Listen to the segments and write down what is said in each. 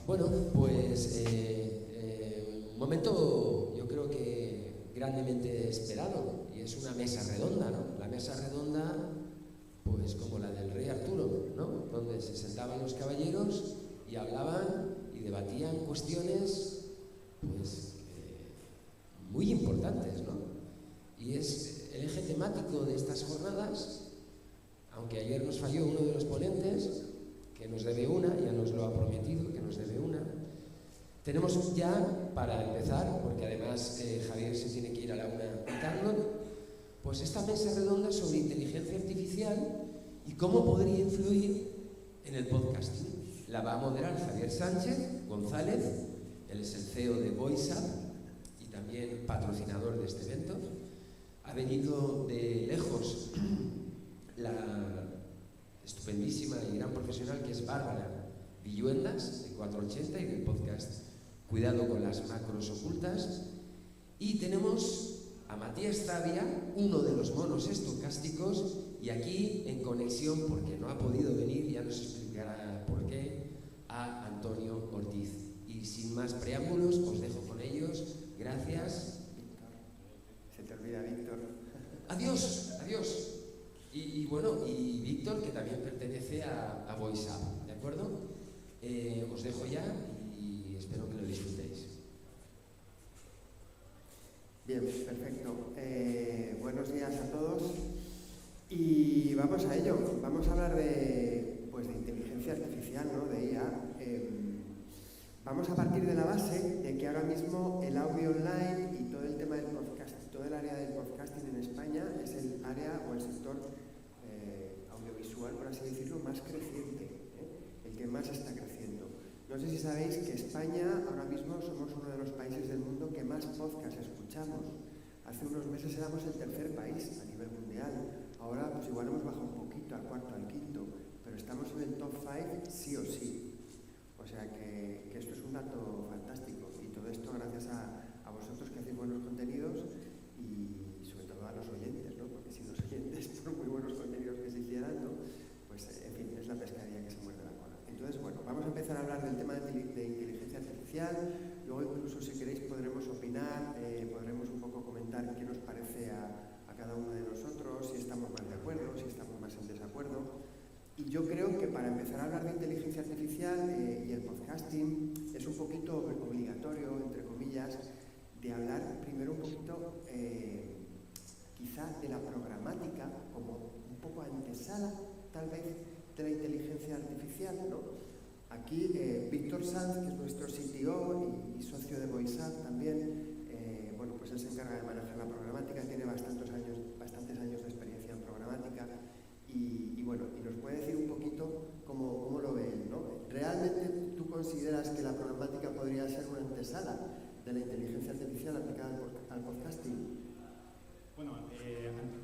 Bueno, pues un momento yo creo que grandemente esperado, y es una mesa redonda, ¿no? La mesa redonda, pues como la del rey Arturo, ¿no? Donde se sentaban los caballeros y hablaban y debatían cuestiones, pues, muy importantes, ¿no? Y es el eje temático de estas jornadas, aunque ayer nos falló uno de los ponentes, que nos debe una, ya nos lo ha prometido, que nos debe una. Tenemos ya, para empezar, porque además Javier se tiene que ir a la una pitando, pues esta mesa redonda sobre inteligencia artificial y cómo podría influir en el podcasting. La va a moderar Javier Sánchez González, él es el CEO de VoiceUp y también patrocinador de este evento. Ha venido de lejos la estupendísima y gran profesional que es Bárbara Villuendas, de 480 y del podcast Cuidado con las macros ocultas. Y tenemos a Matías Zavia, uno de los monos estocásticos, y aquí en conexión, porque no ha podido venir, ya nos explicará por qué, a Antonio Ortiz. Y sin más preámbulos, os dejo con ellos. Gracias. Se te olvida, Víctor. Adiós, adiós. Y bueno, y Víctor, que también pertenece a VoiceUp, ¿de acuerdo? Os dejo ya y espero que lo disfrutéis. Bien, perfecto. Buenos días a todos. Y vamos a ello. Vamos a hablar de inteligencia artificial, ¿no? De IA. Vamos a partir de la base de que ahora mismo el audio online y todo el tema del podcast, todo el área del podcasting en España es el área o el sector audiovisual, por así decirlo, más creciente, el que más está creciendo. No sé si sabéis que España ahora mismo somos uno de los países del mundo que más podcasts escuchamos. Hace unos meses éramos el tercer país a nivel mundial. Ahora pues igual hemos bajado un poquito, al cuarto, al quinto, pero estamos en el top 5 sí o sí. O sea que esto es un dato fantástico y todo esto gracias a vosotros que hacéis buenos contenidos y sobre todo a los oyentes, ¿no? Porque si los oyentes, por muy buenos contenidos que se hicieran, ¿no? Pues en fin, es la pescadilla que se muerde la cola. Entonces, bueno, vamos a empezar a hablar del tema de inteligencia artificial, luego incluso si queréis podremos opinar, podremos un poco comentar qué nos parece a cada uno de nosotros, si estamos más de acuerdo, si estamos más en desacuerdo. Y yo creo que para empezar a hablar de inteligencia artificial y el podcasting es un poquito obligatorio, entre comillas, de hablar primero un poquito quizá de la programática como un poco antesala tal vez de la inteligencia artificial, ¿no? Aquí Víctor Sanz, que es nuestro CTO y socio de VoiceUp también, bueno, pues él se encarga de manejar la programática, tiene bastantes años de experiencia en programática. Y bueno, y nos puede decir un poquito cómo lo ve él, ¿no? ¿Realmente tú consideras que la programática podría ser una antesala de la inteligencia artificial aplicada al podcasting? Bueno,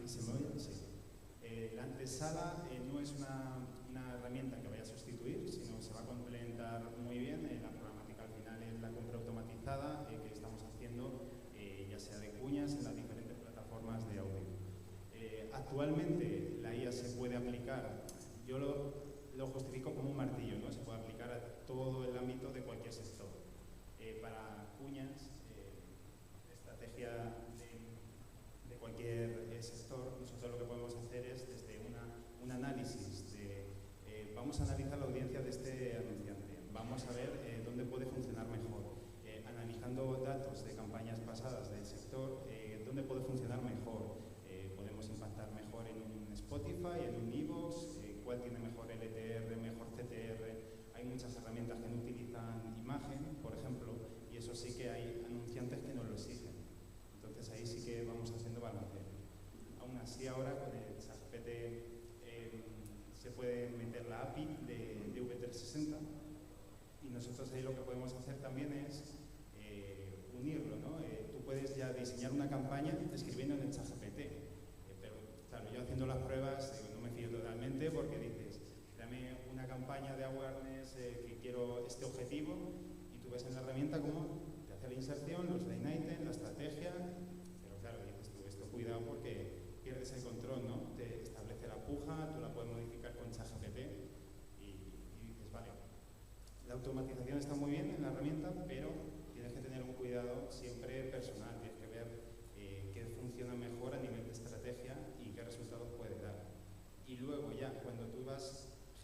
¿se me oye? Sí. La antesala no es una herramienta que vaya a sustituir, sino se va a complementar muy bien. La programática al final es la compra automatizada que estamos haciendo, ya sea de cuñas en las diferentes plataformas de audio. Actualmente la IA se puede aplicar, yo lo justifico como un martillo, ¿no? Se puede aplicar a todo el ámbito de cualquier sector. Para cuñas, estrategia de cualquier sector, nosotros lo que podemos hacer es desde un análisis vamos a analizar la audiencia de este anunciante, vamos a ver dónde puede funcionar mejor, analizando datos de campañas pasadas del sector, dónde puede funcionar mejor. Podemos impactar mejor en un Spotify, en un iVoox, cuál tiene mejor LTR, mejor CTR. Hay muchas herramientas que no utilizan imagen, por ejemplo, y eso sí que hay anunciantes que nos lo exigen. Entonces ahí sí que vamos haciendo balanceo. Aún así ahora con el ChatGPT se puede meter la API de V360 y nosotros ahí lo que podemos hacer también es unirlo, ¿no? Tú puedes ya diseñar una campaña escribiendo en el ChatGPT. Claro, yo haciendo las pruebas no me fío totalmente porque dices, dame una campaña de awareness que quiero este objetivo y tú ves en la herramienta cómo te hace la inserción, los line items, la estrategia, pero claro, dices tú, esto cuidado porque pierdes el control, ¿no? Te establece la puja, tú la puedes modificar con ChatGPT y dices, vale, la automatización está muy bien,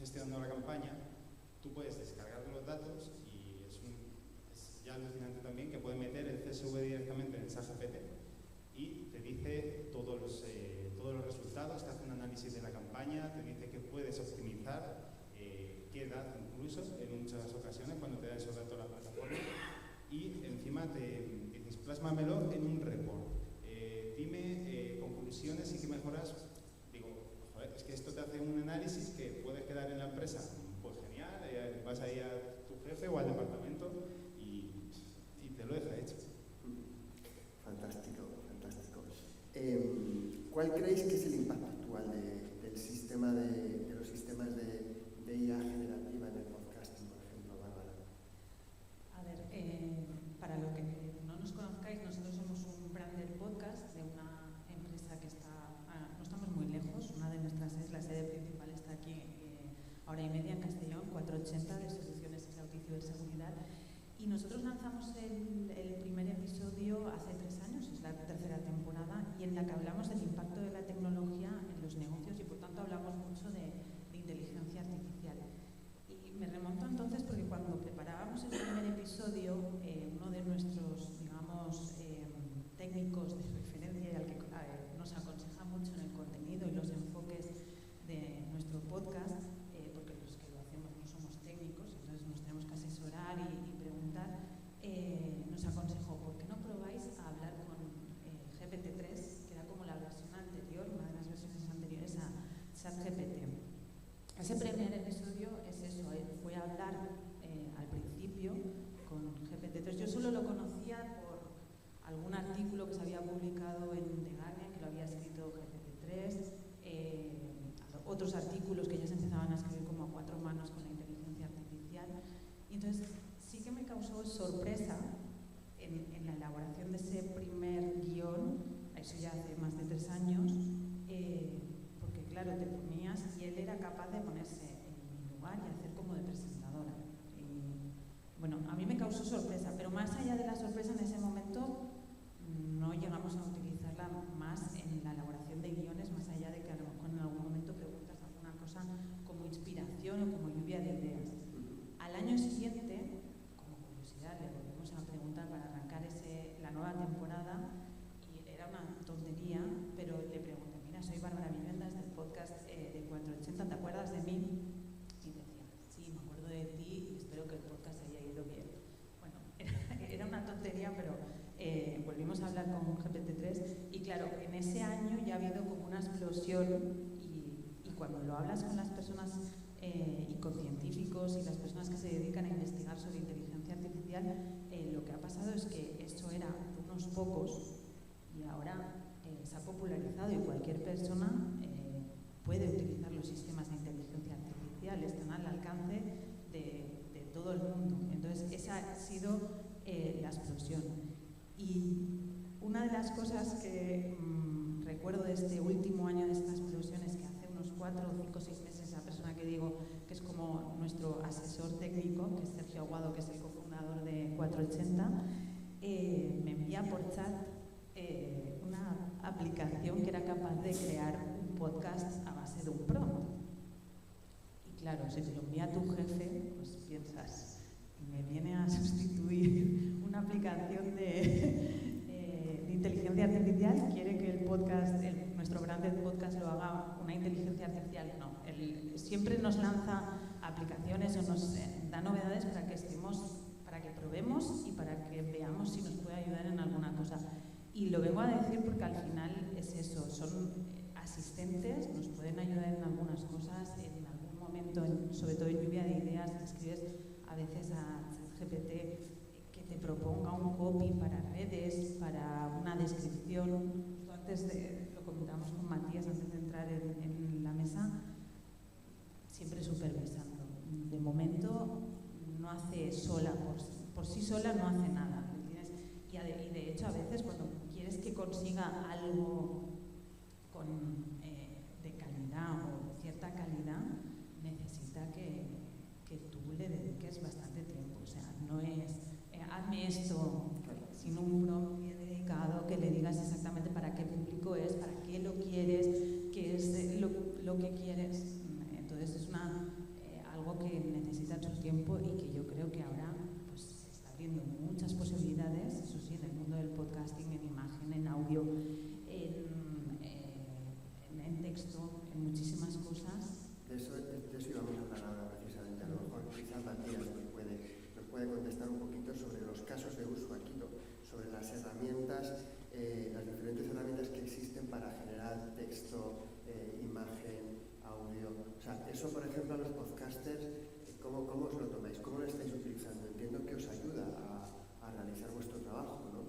gestionando la campaña, tú puedes descargar los datos y es ya alucinante también que puedes meter el CSV directamente en el ChatGPT y te dice todos los resultados, te hace un análisis de la campaña, te dice que puedes optimizar, qué edad incluso, en muchas ocasiones cuando te da esos datos a la plataforma, y encima te dices, plásmamelo en un report, dime conclusiones y qué mejoras. Digo, joder, es que esto te hace un análisis que puedes quedar en la empresa, pues genial, vas ahí a tu jefe o al departamento y te lo deja hecho. Fantástico, fantástico. ¿Cuál creéis que es el impacto actual del sistema de los sistemas de IA generativa en el podcasting, por ejemplo, Bárbara? A ver, para lo que no nos conozcáis, nosotros somos un branded podcast de una empresa que está, no estamos muy lejos, una de nuestras sedes, la sede principal está aquí, a hora y media en Castellón, 480 de Soluciones Cloud y Ciberseguridad. Y nosotros lanzamos el primer episodio hace 3 años, es la tercera temporada, y en la que hablamos del impacto de la tecnología en los negocios y por tanto hablamos mucho de inteligencia artificial. Y me remonto entonces porque cuando preparábamos el primer episodio, uno de nuestros, digamos, técnicos de referencia y al que nos aconseja mucho en el contenido y los enfoques de nuestro podcast, porque los que lo hacemos no somos técnicos, entonces nos tenemos que asesorar y preguntar, nos aconsejó, ¿por qué no probáis a hablar con GPT-3, que era como la versión anterior, una de las versiones anteriores a ChatGPT? Ese primer episodio es eso, fue hablar al principio con GPT-3. Yo solo lo conocía por algún artículo que se había publicado en The Guardian, que lo había escrito GPT-3, otros artículos que ya se empezaban a escribir como a 4 manos con la inteligencia artificial. Y entonces sí que me causó sorpresa en la elaboración de ese primer guión, eso ya hace más de 3 años, porque claro, te ponías y él era capaz de ponerse en mi lugar y hacer como de presentadora. Y, bueno, a mí me causó sorpresa, pero más allá de la sorpresa en ese momento no llegamos a utilizarla más en la elaboración de guiones, más allá de que a lo mejor en algún momento preguntas alguna cosa como inspiración o como lluvia de ideas. Al año siguiente, como curiosidad, le volvimos a preguntar para arrancar la nueva temporada y era una tontería, pero le pregunté, mira, soy Bárbara Vivendas del podcast de 480, ¿te acuerdas de mí? Y decía, sí, me acuerdo de ti y espero que el podcast haya ido bien. Bueno, era una tontería, pero volvimos a hablar con GPT-3 y claro, en ese año ya ha habido como una explosión y cuando lo hablas con las personas y con científicos y las personas que se dedican a investigar sobre inteligencia artificial, lo que ha pasado es que esto era unos pocos y ahora se ha popularizado y cualquier persona puede utilizar los sistemas de inteligencia artificial, están al alcance de todo el mundo. Entonces esa ha sido la explosión. Y una de las cosas que recuerdo de este último año de esta explosión es que hace unos 4, 5, 6 meses la persona que digo que es como nuestro asesor técnico, que es Sergio Aguado, que es el cofundador de 480, me envía por chat una aplicación que era capaz de crear un podcast a base de un prompt. Y claro, si te lo envía tu jefe, pues piensas, me viene a sustituir una aplicación de inteligencia artificial, quiere que el podcast, nuestro branded podcast lo haga una inteligencia artificial. No, él siempre nos lanza aplicaciones o nos da novedades para que para que probemos y para que veamos si nos puede ayudar en alguna cosa. Y lo vengo a decir porque al final es eso, son asistentes, nos pueden ayudar en algunas cosas, en algún momento, sobre todo en lluvia de ideas, escribes a veces a ChatGPT que te proponga un copy para redes, para una descripción. Antes lo comentamos con Matías antes de entrar en la mesa, siempre supervisando. De momento no hace sola, por sí sola no hace nada. Y de hecho a veces cuando quieres que consiga algo de calidad o cierta calidad, necesita que tú le dediques bastante tiempo. O sea, no es hazme esto, sino un prompt bien dedicado, que le digas exactamente para qué público es, para qué lo quieres, qué es lo que quieres. Entonces es una necesitan su tiempo y que yo creo que ahora pues, se está abriendo muchas posibilidades, eso sí, en el mundo del podcasting, en imagen, en audio, en texto, en muchísimas cosas. De eso íbamos a hablar ahora precisamente. A lo mejor quizás Matías nos puede contestar un poquito sobre los casos de uso aquí, sobre las herramientas, las diferentes herramientas que existen para generar texto, imagen, audio. O sea, eso, por ejemplo, a los podcasters, ¿cómo os lo tomáis? ¿Cómo lo estáis utilizando? Entiendo que os ayuda a realizar vuestro trabajo, ¿no?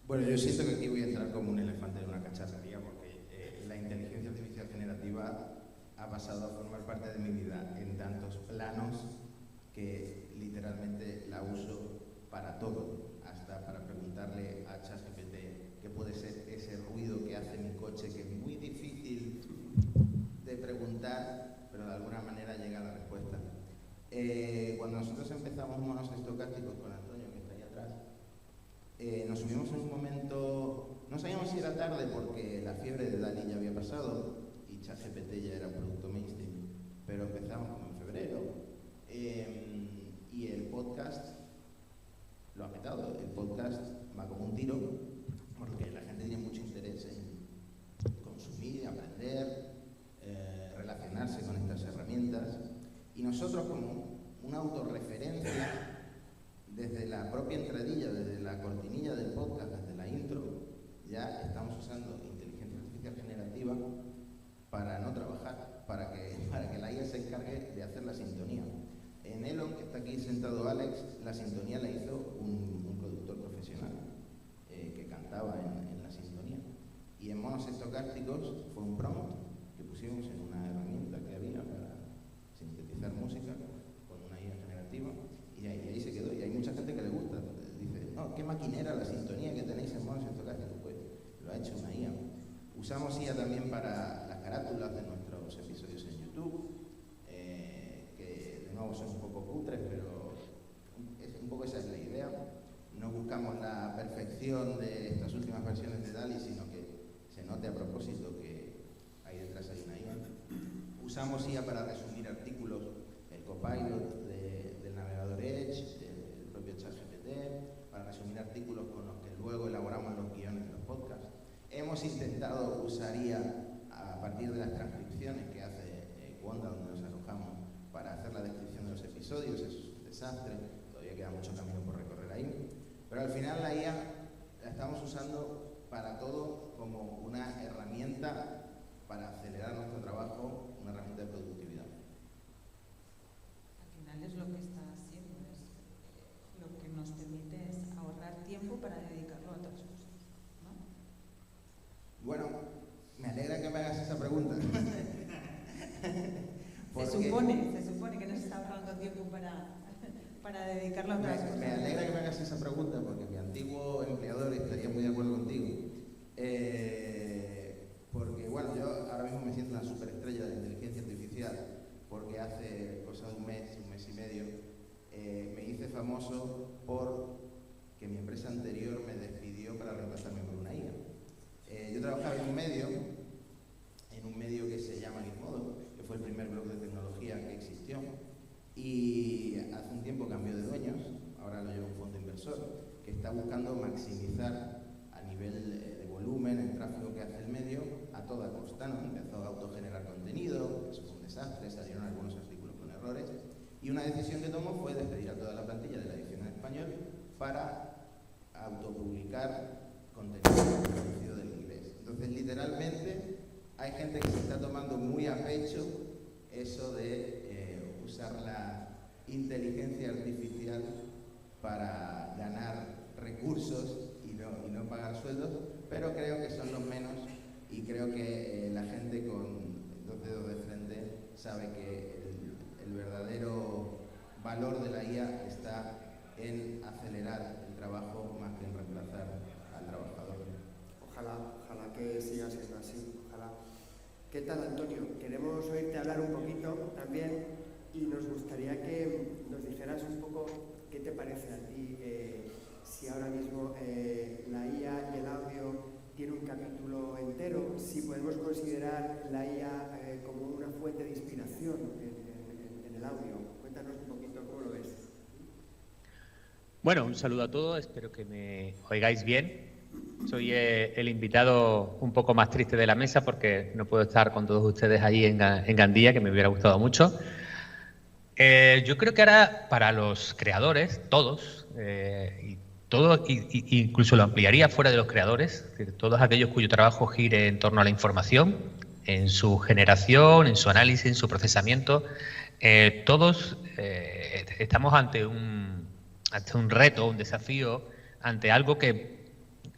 Bueno, yo siento que aquí voy a entrar como un elefante en una cacharrería porque la inteligencia artificial generativa ha pasado a formar parte de mi vida en tantos planos que literalmente la uso para todo, hasta para preguntarle a ChatGPT qué puede ser ese ruido que hace mi coche, que es muy difícil de preguntar, pero de alguna manera llega a la respuesta. Cuando nosotros empezamos Monos Estocásticos con Antonio, que está ahí atrás, nos subimos en un momento, no sabíamos si era tarde porque la fiebre de DALL-E ya había pasado y ChatGPT ya era un producto mainstream, pero empezamos como en febrero y el podcast lo ha petado. El podcast va como un tiro porque la gente tiene mucho interés en consumir, aprender, relacionarse con estas herramientas y nosotros como una autorreferencia desde la propia entradilla, desde la cortinilla del podcast, desde la intro, ya estamos usando inteligencia artificial generativa para no trabajar, para que la IA se encargue de hacer la sintonía. En Elon, que está aquí sentado Alex, la sintonía la hizo un productor profesional que cantaba en la sintonía. Y en Monos Estocásticos fue un prompt que pusimos en una herramienta que había para sintetizar música con una IA generativa y ahí se quedó. Y hay mucha gente que le gusta. Dice, no, qué maquinera la sintonía que tenéis en Monos Estocásticos. Pues lo ha hecho una IA. Usamos IA también para las carátulas de nuestros episodios en YouTube. No, son un poco cutres, pero un poco esa es la idea. No buscamos la perfección de estas últimas versiones de DALL-E, sino que se note a propósito que ahí detrás hay una IA. Usamos IA para resumir artículos, el Copilot del navegador Edge, el propio ChatGPT, para resumir artículos con los que luego elaboramos los guiones de los podcasts. Hemos intentado usar IA a partir de las transcripciones que hace Wanda, donde nos alojamos, para hacer la descripción de los episodios. Es un desastre, todavía queda mucho camino por recorrer ahí, pero al final la IA la estamos usando para todo como una herramienta para acelerar nuestro trabajo, una herramienta de productividad. Al final es lo que está haciendo, es lo que nos permite es ahorrar tiempo para dedicarlo a otras cosas, ¿no? Bueno, me alegra que me hagas esa pregunta. Se supone que nos está ahorrando tiempo para dedicarlo a otras cosas. Me alegra que me hagas esa pregunta porque mi antiguo empleador estaría muy de acuerdo contigo. Porque, bueno, yo ahora mismo me siento una superestrella de inteligencia artificial porque hace cosa de un mes y medio, me hice famoso por que mi empresa anterior me despidió para reemplazarme por una IA. Yo trabajaba en un medio que se llama Gizmodo, que fue el primer blog de tecnología que existió, y hace un tiempo cambió de dueños, ahora lo lleva un fondo inversor, que está buscando maximizar a nivel de volumen el tráfico que hace el medio a toda costa, ¿no? Empezó a autogenerar contenido, eso fue un desastre, salieron algunos artículos con errores, y una decisión que tomó fue despedir a toda la plantilla de la edición en español para autopublicar contenido traducido del inglés. Entonces, literalmente, hay gente que se está tomando muy a pecho eso de usar la inteligencia artificial para ganar recursos y no pagar sueldos, pero creo que son los menos y creo que la gente con dos dedos de frente sabe que el verdadero valor de la IA está en acelerar el trabajo más que en reemplazar al trabajador. Ojalá que siga siendo así, ojalá. ¿Qué tal, Antonio? Queremos oírte hablar un poquito también y nos gustaría que nos dijeras un poco qué te parece a ti, si ahora mismo la IA y el audio tiene un capítulo entero, si podemos considerar la IA como una fuente de inspiración en el audio. Cuéntanos un poquito cómo lo ves. Bueno, un saludo a todos, espero que me oigáis bien. Soy el invitado un poco más triste de la mesa porque no puedo estar con todos ustedes allí en Gandía, que me hubiera gustado mucho. Yo creo que ahora para los creadores, todos, incluso lo ampliaría fuera de los creadores, es decir, todos aquellos cuyo trabajo gire en torno a la información, en su generación, en su análisis, en su procesamiento, todos estamos ante un reto, un desafío, ante algo que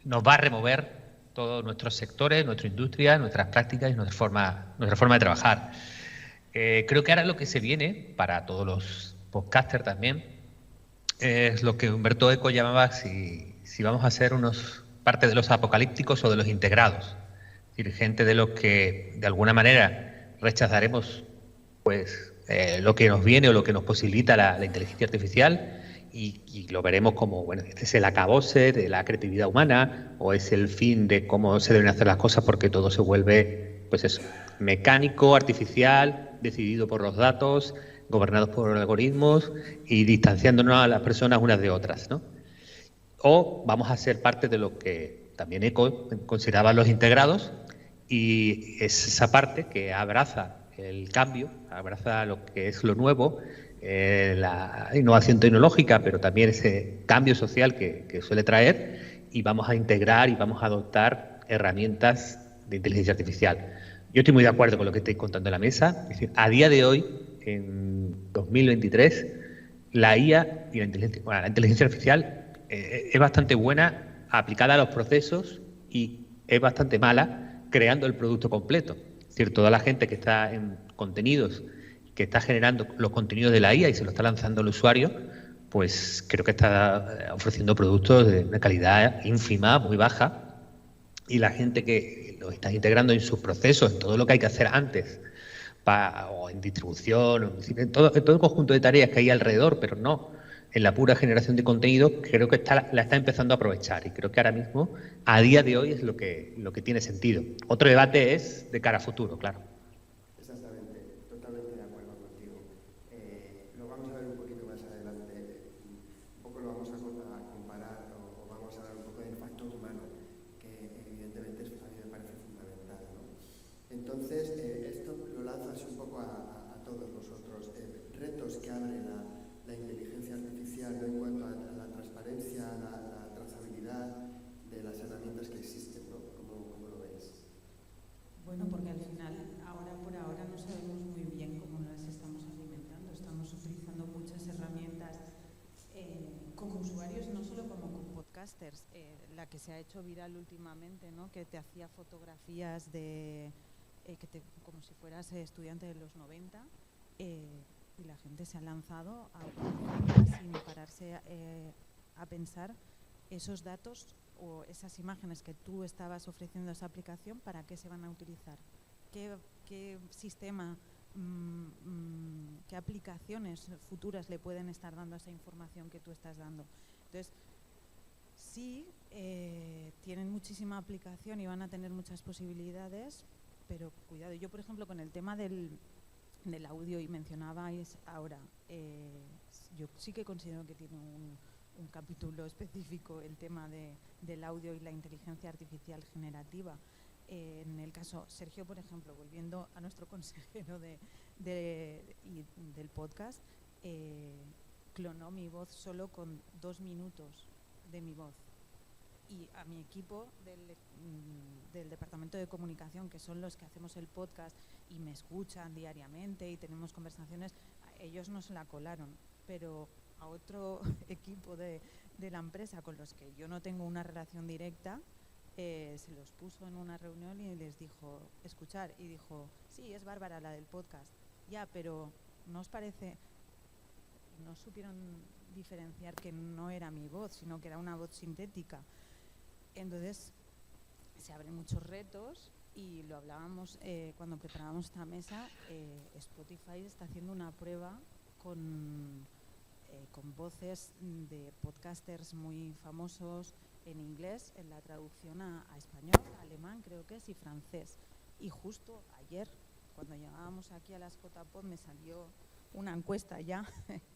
nos va a remover todos nuestros sectores, nuestra industria, nuestras prácticas y nuestra forma de trabajar. Creo que ahora lo que se viene para todos los podcasters también es lo que Humberto Eco llamaba si vamos a ser parte de los apocalípticos o de los integrados. Es decir, gente de los que de alguna manera rechazaremos pues lo que nos viene o lo que nos posibilita la inteligencia artificial y lo veremos como, bueno, este es el acabose de la creatividad humana o es el fin de cómo se deben hacer las cosas porque todo se vuelve, pues eso, mecánico, artificial, decidido por los datos, gobernados por algoritmos y distanciándonos a las personas unas de otras, ¿no? O vamos a ser parte de lo que también Eco consideraba los integrados y es esa parte que abraza el cambio, abraza lo que es lo nuevo, la innovación tecnológica, pero también ese cambio social que suele traer y vamos a integrar y vamos a adoptar herramientas de inteligencia artificial. Yo estoy muy de acuerdo con lo que estáis contando en la mesa. Es decir, a día de hoy, en 2023, la IA y la inteligencia artificial es bastante buena aplicada a los procesos y es bastante mala creando el producto completo. Es decir, toda la gente que está en contenidos, que está generando los contenidos de la IA y se lo está lanzando al usuario, pues creo que está ofreciendo productos de una calidad ínfima, muy baja, y la gente que lo está integrando en sus procesos, en todo lo que hay que hacer antes, o en distribución, en todo el conjunto de tareas que hay alrededor, pero no en la pura generación de contenido, creo que la está empezando a aprovechar y creo que ahora mismo, a día de hoy, es lo que tiene sentido. Otro debate es de cara a futuro, claro. Exactamente, totalmente de acuerdo contigo. Lo vamos a ver un poquito más adelante, un poco lo vamos a comparar o vamos a hablar un poco del factor humano, que evidentemente a mí me parece fundamental, ¿no? Entonces, esto lo lanzas un poco a todos vosotros, retos que abre la inteligencia artificial, ¿no? En cuanto a la transparencia, la trazabilidad de las herramientas que existen, ¿no? ¿Cómo lo ves? Bueno, porque al final, por ahora no sabemos muy bien cómo las estamos alimentando. Estamos utilizando muchas herramientas como usuarios, no solo como podcasters. La que se ha hecho viral últimamente, ¿no? Que te hacía fotografías como si fueras estudiante de los 90 y la gente se ha lanzado a utilizarlas sin pararse a pensar esos datos o esas imágenes que tú estabas ofreciendo a esa aplicación, ¿para qué se van a utilizar? ¿Qué sistema, qué aplicaciones futuras le pueden estar dando a esa información que tú estás dando? Entonces, sí, tienen muchísima aplicación y van a tener muchas posibilidades, pero cuidado. Yo, por ejemplo, con el tema del audio, y mencionabais ahora, yo sí que considero que tiene un capítulo específico el tema del audio y la inteligencia artificial generativa. En el caso, Sergio, por ejemplo, volviendo a nuestro consejero del podcast, clonó mi voz solo con 2 minutos de mi voz. Y a mi equipo del departamento de comunicación, que son los que hacemos el podcast y me escuchan diariamente y tenemos conversaciones, ellos no se la colaron, pero a otro equipo de la empresa con los que yo no tengo una relación directa, se los puso en una reunión y les dijo, escuchar, y dijo, sí, es Bárbara la del podcast, ya, pero ¿no os parece? No supieron diferenciar que no era mi voz, sino que era una voz sintética. Entonces, se abren muchos retos y lo hablábamos cuando preparábamos esta mesa. Spotify está haciendo una prueba con voces de podcasters muy famosos en inglés, en la traducción a español, a alemán creo que es, y francés. Y justo ayer, cuando llegábamos aquí a las JPod, me salió una encuesta ya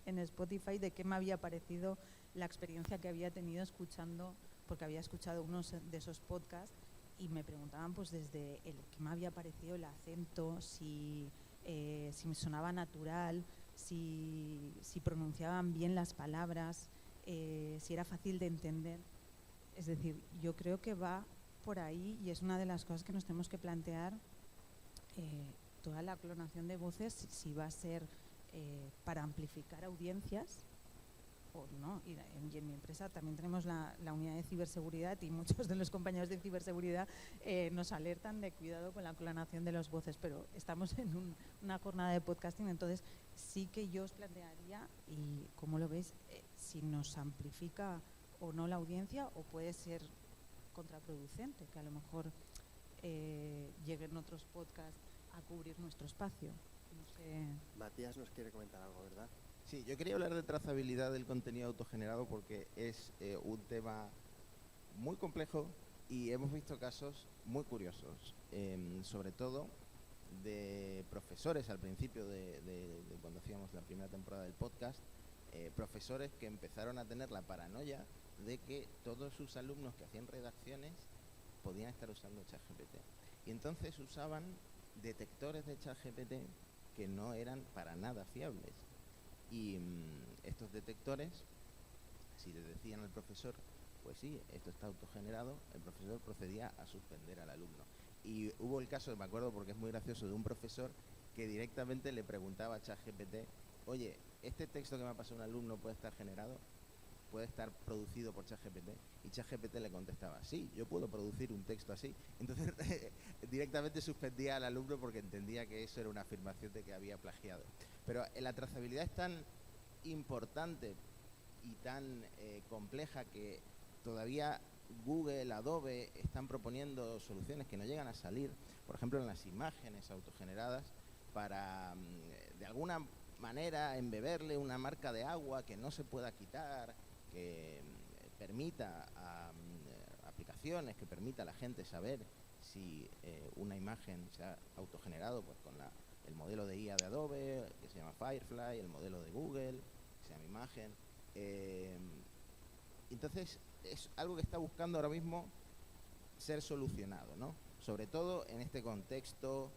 en Spotify de qué me había parecido la experiencia que había tenido escuchando, porque había escuchado unos de esos podcasts y me preguntaban pues desde el qué me había parecido el acento, si me sonaba natural, si pronunciaban bien las palabras, si era fácil de entender. Es decir, yo creo que va por ahí y es una de las cosas que nos tenemos que plantear, toda la clonación de voces, si va a ser para amplificar audiencias o no. Y en mi empresa también tenemos la unidad de ciberseguridad y muchos de los compañeros de ciberseguridad nos alertan de cuidado con la clonación de las voces, pero estamos en una jornada de podcasting, entonces sí que yo os plantearía, y cómo lo veis, si nos amplifica o no la audiencia o puede ser contraproducente, que a lo mejor lleguen otros podcasts a cubrir nuestro espacio. No sé. Matías nos quiere comentar algo, ¿verdad? Sí, yo quería hablar de trazabilidad del contenido autogenerado porque es un tema muy complejo y hemos visto casos muy curiosos, sobre todo de profesores al principio de cuando hacíamos la primera temporada del podcast, profesores que empezaron a tener la paranoia de que todos sus alumnos que hacían redacciones podían estar usando ChatGPT. Y entonces usaban detectores de ChatGPT que no eran para nada fiables. Y estos detectores, si le decían al profesor, pues sí, esto está autogenerado, el profesor procedía a suspender al alumno. Y hubo el caso, me acuerdo porque es muy gracioso, de un profesor que directamente le preguntaba a ChatGPT, oye, ¿este texto que me ha pasado un alumno puede estar generado? ¿Puede estar producido por ChatGPT? Y ChatGPT le contestaba, sí, yo puedo producir un texto así. Entonces directamente suspendía al alumno porque entendía que eso era una afirmación de que había plagiado. Pero la trazabilidad es tan importante y tan compleja que todavía Google, Adobe están proponiendo soluciones que no llegan a salir, por ejemplo en las imágenes autogeneradas, para de alguna manera embeberle una marca de agua que no se pueda quitar, que permita aplicaciones, que permita a la gente saber si una imagen se ha autogenerado pues con el modelo de IA de Adobe, que se llama Firefly, el modelo de Google, que se llama Imagen. Entonces, es algo que está buscando ahora mismo ser solucionado, ¿no? Sobre todo en este contexto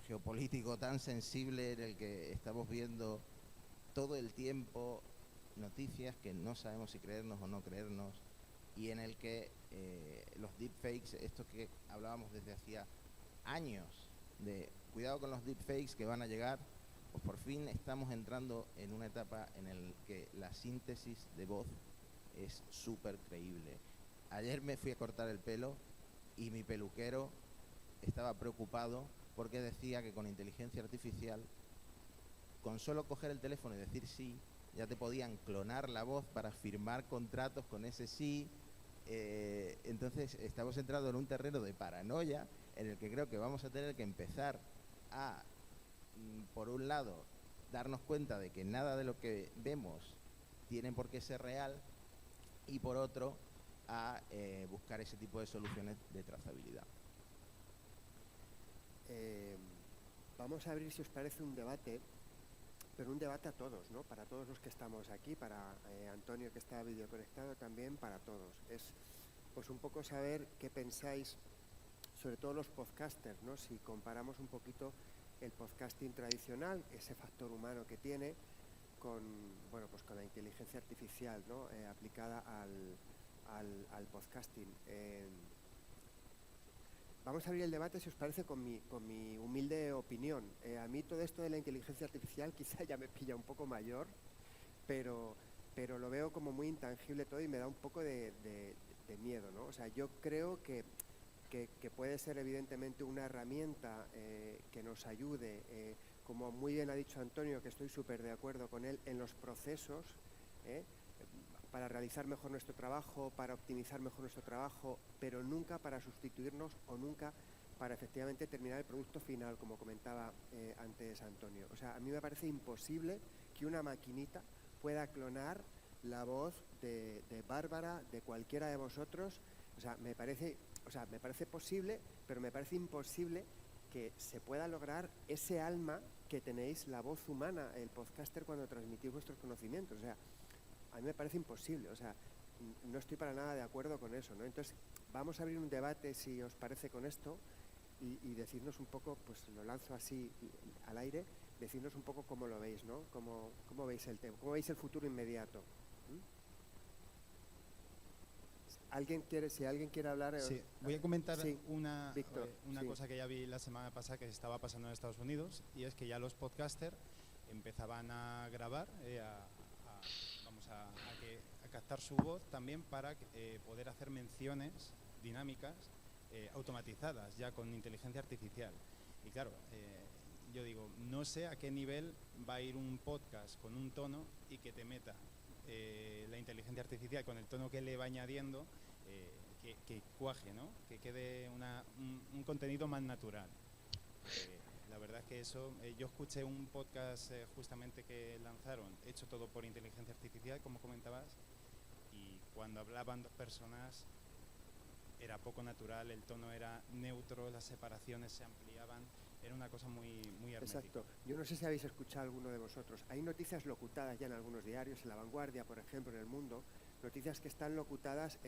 geopolítico tan sensible en el que estamos viendo todo el tiempo noticias que no sabemos si creernos o no creernos, y en el que los deepfakes, esto que hablábamos desde hacía años, de cuidado con los deepfakes que van a llegar, pues por fin estamos entrando en una etapa en la que la síntesis de voz es súper creíble. Ayer me fui a cortar el pelo y mi peluquero estaba preocupado porque decía que con inteligencia artificial, con solo coger el teléfono y decir sí, ya te podían clonar la voz para firmar contratos con ese sí. Entonces estamos entrando en un terreno de paranoia en el que creo que vamos a tener que empezar a, por un lado, darnos cuenta de que nada de lo que vemos tiene por qué ser real, y por otro, a buscar ese tipo de soluciones de trazabilidad. Vamos a abrir, si os parece, un debate, pero un debate a todos, ¿no? Para todos los que estamos aquí, para Antonio que está videoconectado también, para todos. Es pues un poco saber qué pensáis, sobre todo los podcasters, ¿no? Si comparamos un poquito el podcasting tradicional, ese factor humano que tiene, con la inteligencia artificial, ¿no? Aplicada al podcasting. Vamos a abrir el debate, si os parece, con mi humilde opinión. A mí todo esto de la inteligencia artificial quizá ya me pilla un poco mayor, pero lo veo como muy intangible todo y me da un poco de miedo, ¿no? O sea, yo creo que puede ser evidentemente una herramienta que nos ayude, como muy bien ha dicho Antonio, que estoy súper de acuerdo con él, en los procesos, para realizar mejor nuestro trabajo, para optimizar mejor nuestro trabajo, pero nunca para sustituirnos o nunca para efectivamente terminar el producto final, como comentaba antes Antonio. O sea, a mí me parece imposible que una maquinita pueda clonar la voz de Bárbara, de cualquiera de vosotros. O sea, me parece posible, pero me parece imposible que se pueda lograr ese alma que tenéis la voz humana, el podcaster, cuando transmitís vuestros conocimientos. O sea, a mí me parece imposible, o sea, no estoy para nada de acuerdo con eso, ¿no? Entonces, vamos a abrir un debate, si os parece, con esto y decirnos un poco, pues lo lanzo así al aire, decirnos un poco cómo lo veis, ¿no? Cómo veis el tema, cómo veis el futuro inmediato. Si alguien quiere hablar... Sí, voy a comentar una Víctor, cosa que ya vi la semana pasada que estaba pasando en Estados Unidos, y es que ya los podcasters empezaban a grabar, a captar su voz también para poder hacer menciones dinámicas automatizadas ya con inteligencia artificial. Y claro, yo digo, no sé a qué nivel va a ir un podcast con un tono y que te meta la inteligencia artificial con el tono que le va añadiendo, que cuaje, ¿no? Que quede un contenido más natural. La verdad es que eso, yo escuché un podcast justamente que lanzaron, hecho todo por inteligencia artificial, como comentabas, y cuando hablaban dos personas era poco natural, el tono era neutro, las separaciones se ampliaban, era una cosa muy hermética. Exacto. Yo no sé si habéis escuchado alguno de vosotros. Hay noticias locutadas ya en algunos diarios, en La Vanguardia, por ejemplo, en El Mundo, noticias que están locutadas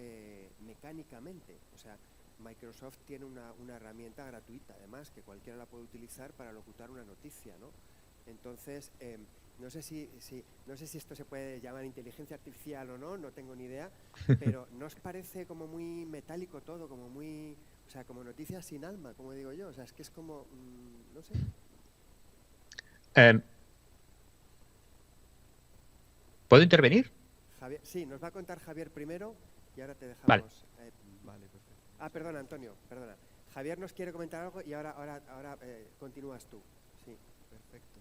mecánicamente. O sea, Microsoft tiene una herramienta gratuita, además, que cualquiera la puede utilizar para locutar una noticia, ¿no? Entonces, no sé si esto se puede llamar inteligencia artificial o no, no tengo ni idea, pero ¿no os parece como muy metálico todo, como muy... O sea, como noticias sin alma, como digo yo? O sea, es que es como... no sé. ¿Puedo intervenir? Javier, sí, nos va a contar Javier primero y ahora te dejamos... Vale. Vale, perfecto. Perdona, Antonio, perdona. Javier nos quiere comentar algo y ahora continúas tú. Sí. Perfecto.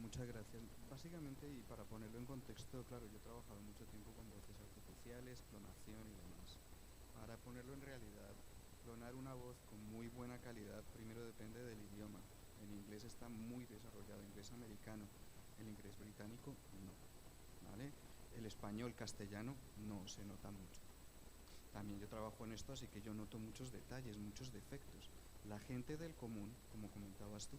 Muchas gracias. Básicamente, y para ponerlo en contexto, claro, yo he trabajado mucho tiempo con voces artificiales, clonación y demás. Para ponerlo en realidad, clonar una voz con muy buena calidad primero depende del idioma. El inglés está muy desarrollado, el inglés americano, el inglés británico no, ¿vale? El español castellano no se nota mucho. También yo trabajo en esto, así que yo noto muchos detalles, muchos defectos. La gente del común, como comentabas tú,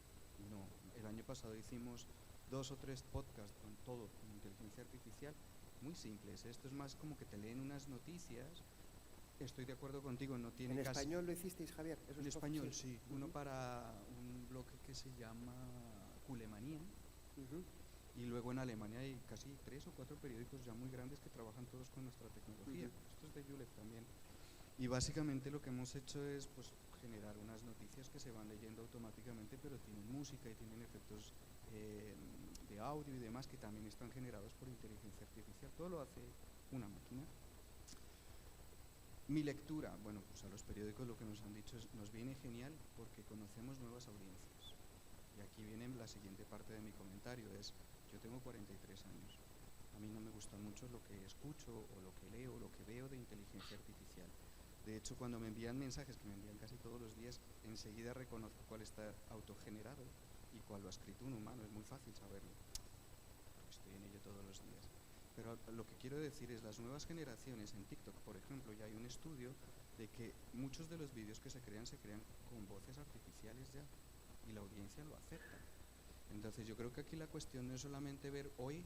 no. El año pasado hicimos 2 o 3 podcasts con todo, con inteligencia artificial, muy simples. Esto es más como que te leen unas noticias. Estoy de acuerdo contigo, no tiene ¿En casi... español lo hicisteis, Javier? En español, sí. Uno para un blog que se llama Culemanía. Y luego en Alemania hay casi 3 o 4 periódicos ya muy grandes que trabajan todos con nuestra tecnología. Esto es de Julep también. Y básicamente lo que hemos hecho es pues generar unas noticias que se van leyendo automáticamente, pero tienen música y tienen efectos de audio y demás que también están generados por inteligencia artificial. Todo lo hace una máquina. Mi lectura, bueno, pues a los periódicos lo que nos han dicho es, nos viene genial porque conocemos nuevas audiencias. Y aquí viene la siguiente parte de mi comentario, es, yo tengo 43 años. A mí no me gusta mucho lo que escucho o lo que leo o lo que veo de inteligencia artificial. De hecho, cuando me envían mensajes, que me envían casi todos los días, enseguida reconozco cuál está autogenerado y cuál lo ha escrito un humano. Es muy fácil saberlo, porque estoy en ello todos los días. Pero lo que quiero decir es, las nuevas generaciones en TikTok, por ejemplo, ya hay un estudio de que muchos de los vídeos que se crean con voces artificiales ya, y la audiencia lo acepta. Entonces yo creo que aquí la cuestión no es solamente ver hoy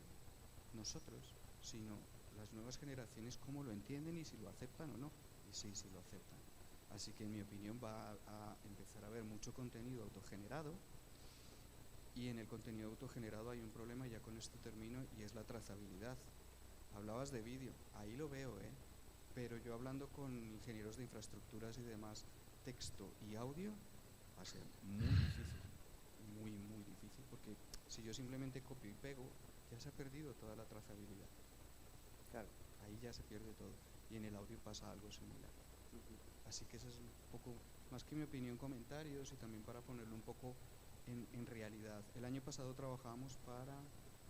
nosotros, sino las nuevas generaciones cómo lo entienden y si lo aceptan o no. Y sí lo aceptan. Así que en mi opinión va a empezar a haber mucho contenido autogenerado, y en el contenido autogenerado hay un problema, y ya con esto termino, y es la trazabilidad. Hablabas de vídeo, ahí lo veo, pero yo hablando con ingenieros de infraestructuras y demás, texto y audio va a ser muy difícil, muy difícil, porque si yo simplemente copio y pego, ya se ha perdido toda la trazabilidad. Claro, ahí ya se pierde todo, y en el audio pasa algo similar. Así que eso es un poco, más que mi opinión, comentarios, y también para ponerlo un poco en realidad. El año pasado trabajábamos para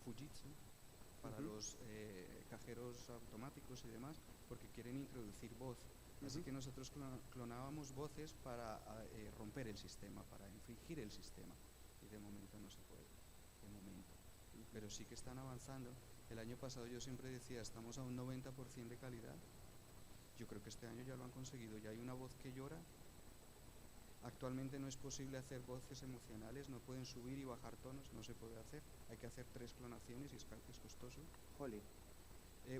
Fujitsu, para los cajeros automáticos y demás, porque quieren introducir voz. Así que nosotros clonábamos voces para romper el sistema, para infringir el sistema. Y de momento no se puede, de momento. Pero sí que están avanzando. El año pasado yo siempre decía, estamos a un 90% de calidad. Yo creo que este año ya lo han conseguido. Ya hay una voz que llora Actualmente no es posible hacer voces emocionales, no pueden subir y bajar tonos, no se puede hacer. Hay que hacer 3 clonaciones y es costoso. Jolín.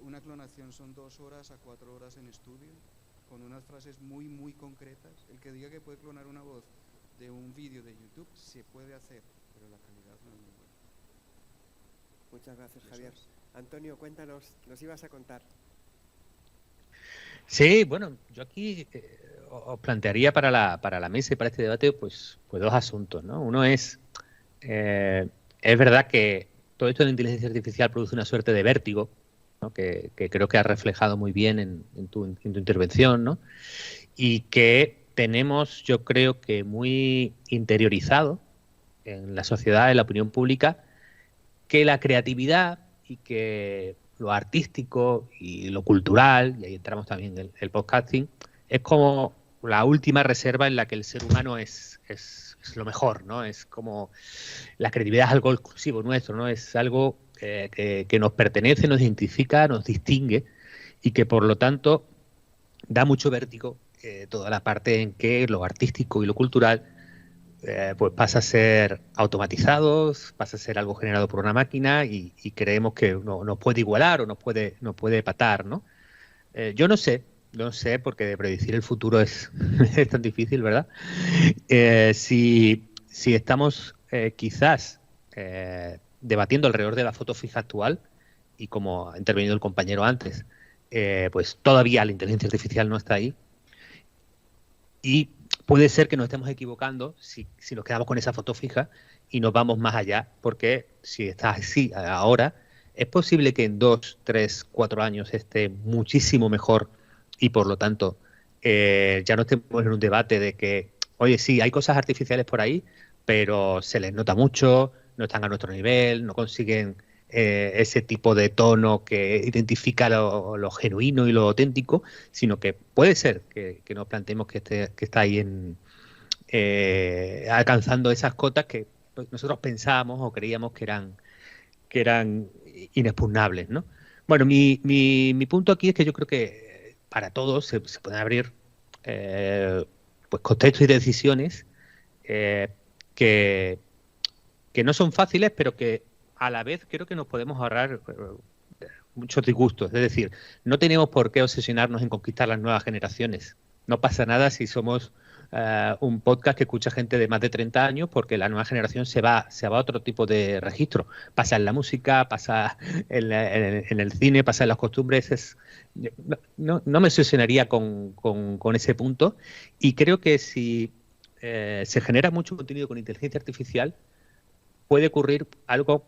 Una clonación son 2 horas a 4 horas en estudio, con unas frases muy, muy concretas. El que diga que puede clonar una voz de un vídeo de YouTube, se puede hacer, pero la calidad no es muy buena. Muchas gracias, Javier. Antonio, cuéntanos, nos ibas a contar. Sí, bueno, yo aquí os plantearía para la mesa y para este debate pues 2 asuntos, ¿no? Uno es verdad que todo esto de la inteligencia artificial produce una suerte de vértigo, ¿no? que creo que has reflejado muy bien en tu intervención, ¿no? Y que tenemos, yo creo que muy interiorizado en la sociedad, en la opinión pública, que la creatividad y que lo artístico y lo cultural, y ahí entramos también el podcasting, es como la última reserva en la que el ser humano es lo mejor, ¿no? Es como la creatividad es algo exclusivo nuestro, ¿no? Es algo que nos pertenece, nos identifica, nos distingue y que por lo tanto da mucho vértigo toda la parte en que lo artístico y lo cultural pues pasa a ser automatizados, pasa a ser algo generado por una máquina y creemos que nos puede igualar o nos puede patar, ¿no? Yo no sé, porque de predecir el futuro es, es tan difícil, ¿verdad? Si estamos quizás debatiendo alrededor de la foto fija actual y como ha intervenido el compañero antes, pues todavía la inteligencia artificial no está ahí y puede ser que nos estemos equivocando si nos quedamos con esa foto fija y nos vamos más allá, porque si está así ahora, es posible que en 2, 3, 4 años esté muchísimo mejor y por lo tanto ya no estemos en un debate de que, oye, sí, hay cosas artificiales por ahí, pero se les nota mucho, no están a nuestro nivel, no consiguen ese tipo de tono que identifica lo genuino y lo auténtico, sino que puede ser que nos planteemos que está ahí alcanzando esas cotas que pues, nosotros pensábamos o creíamos que eran inexpugnables, ¿no? Bueno, mi punto aquí es que yo creo que para todos se pueden abrir pues contextos y decisiones eh, que, que no son fáciles, pero que a la vez creo que nos podemos ahorrar muchos disgustos. Es decir, no tenemos por qué obsesionarnos en conquistar las nuevas generaciones. No pasa nada si somos un podcast que escucha gente de más de 30 años, porque la nueva generación se va a otro tipo de registro. Pasa en la música, pasa en el cine, pasa en las costumbres. No me obsesionaría con ese punto. Y creo que si se genera mucho contenido con inteligencia artificial, puede ocurrir algo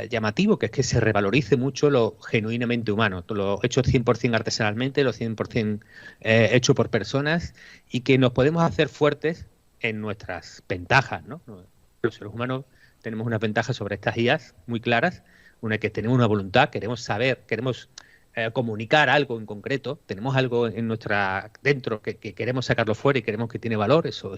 llamativo, que es que se revalorice mucho lo genuinamente humano, lo hecho 100% artesanalmente, lo 100% hecho por personas y que nos podemos hacer fuertes en nuestras ventajas, ¿no? Los seres humanos tenemos unas ventajas sobre estas IAs muy claras, una que tenemos una voluntad, queremos saber, queremos comunicar algo en concreto, tenemos algo en dentro que queremos sacarlo fuera y queremos que tiene valor, eso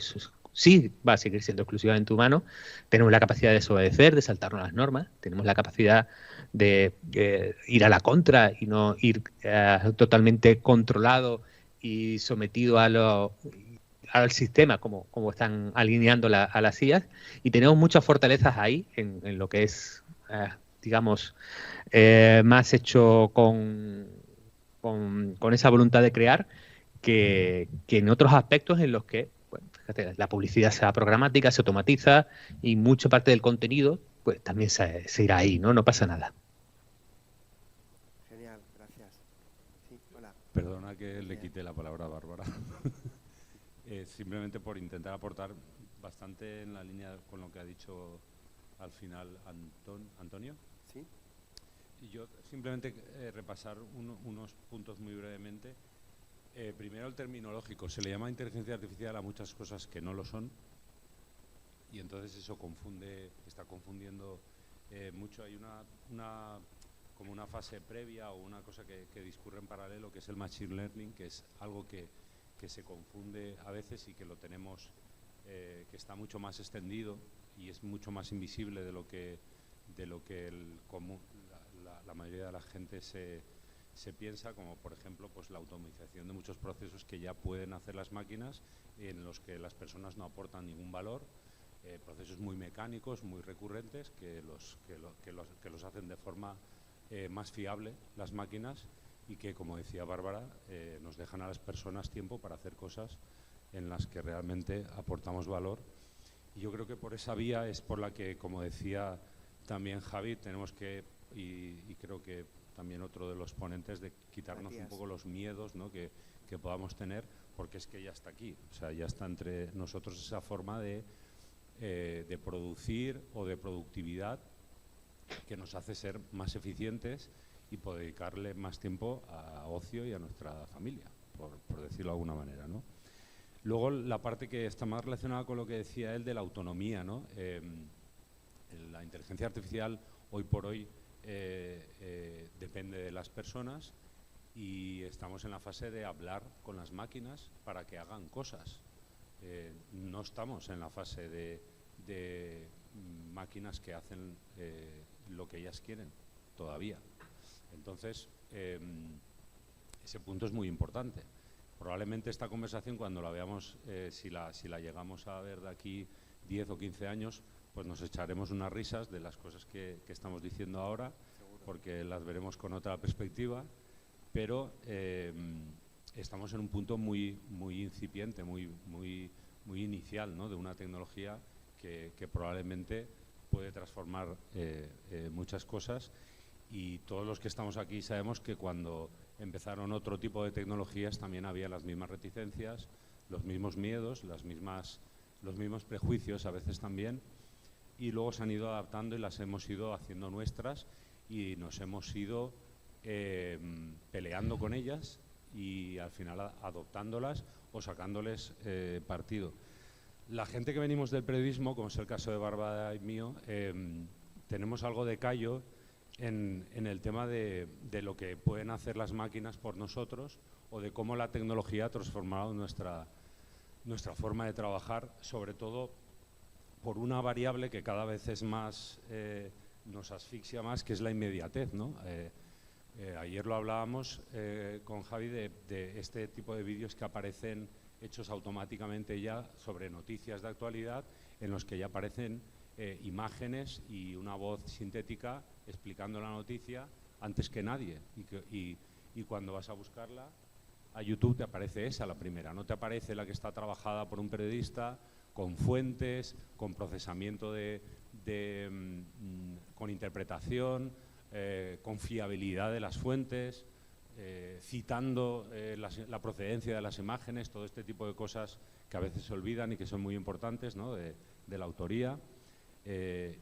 sí va a seguir siendo exclusivamente humano. Tenemos la capacidad de desobedecer, de saltarnos las normas, tenemos la capacidad de ir a la contra y no ir totalmente controlado y sometido al sistema como están alineando a las IAs, y tenemos muchas fortalezas ahí en lo que es digamos, más hecho con esa voluntad de crear que en otros aspectos en los que, bueno, fíjate, la publicidad sea programática, se automatiza y mucha parte del contenido pues también se irá ahí, ¿no? No pasa nada. Genial, gracias. Sí, hola. Perdona que le quite la palabra a Bárbara. Simplemente por intentar aportar bastante en la línea con lo que ha dicho al final Antonio. ¿Sí? Y yo simplemente repasar unos puntos muy brevemente. Primero, el terminológico. Se le llama inteligencia artificial a muchas cosas que no lo son y entonces eso está confundiendo mucho. Hay como una fase previa o una cosa que discurre en paralelo, que es el machine learning, que es algo que se confunde a veces y que lo tenemos, que está mucho más extendido y es mucho más invisible de lo que la mayoría de la gente se se piensa como, por ejemplo, pues la automatización de muchos procesos que ya pueden hacer las máquinas, en los que las personas no aportan ningún valor, procesos muy mecánicos, muy recurrentes, que los hacen de forma más fiable las máquinas, y que, como decía Bárbara, nos dejan a las personas tiempo para hacer cosas en las que realmente aportamos valor. Y yo creo que por esa vía es por la que, como decía también Javi, tenemos que, y creo que también otro de los ponentes, de quitarnos un poco los miedos, ¿no?, que podamos tener, porque es que ya está aquí. O sea, ya está entre nosotros esa forma de producir o de productividad que nos hace ser más eficientes y poder dedicarle más tiempo a ocio y a nuestra familia, por decirlo de alguna manera, ¿no? Luego, la parte que está más relacionada con lo que decía él de la autonomía, ¿no? La inteligencia artificial, hoy por hoy, depende de las personas, y estamos en la fase de hablar con las máquinas para que hagan cosas. No estamos en la fase de máquinas que hacen lo que ellas quieren todavía. Entonces, ese punto es muy importante. Probablemente esta conversación, cuando la veamos, si la llegamos a ver de aquí 10 o 15 años, pues nos echaremos unas risas de las cosas que estamos diciendo ahora, porque las veremos con otra perspectiva, pero estamos en un punto muy incipiente, muy inicial, ¿no?, de una tecnología que probablemente puede transformar muchas cosas, y todos los que estamos aquí sabemos que cuando empezaron otro tipo de tecnologías también había las mismas reticencias, los mismos miedos, los mismos prejuicios a veces también, y luego se han ido adaptando y las hemos ido haciendo nuestras, y nos hemos ido peleando con ellas y al final adoptándolas o sacándoles partido. La gente que venimos del periodismo, como es el caso de Bárbara y mío, tenemos algo de callo en el tema de lo que pueden hacer las máquinas por nosotros, o de cómo la tecnología ha transformado nuestra forma de trabajar, sobre todo por una variable que cada vez es más, nos asfixia más, que es la inmediatez, ¿no? Ayer lo hablábamos con Javi de este tipo de vídeos que aparecen hechos automáticamente ya sobre noticias de actualidad, en los que ya aparecen imágenes y una voz sintética explicando la noticia antes que nadie, y cuando vas a buscarla a YouTube te aparece esa, la primera, no te aparece la que está trabajada por un periodista, con fuentes, con procesamiento con interpretación, con fiabilidad de las fuentes, citando la procedencia de las imágenes, todo este tipo de cosas que a veces se olvidan y que son muy importantes, ¿no?, de la autoría.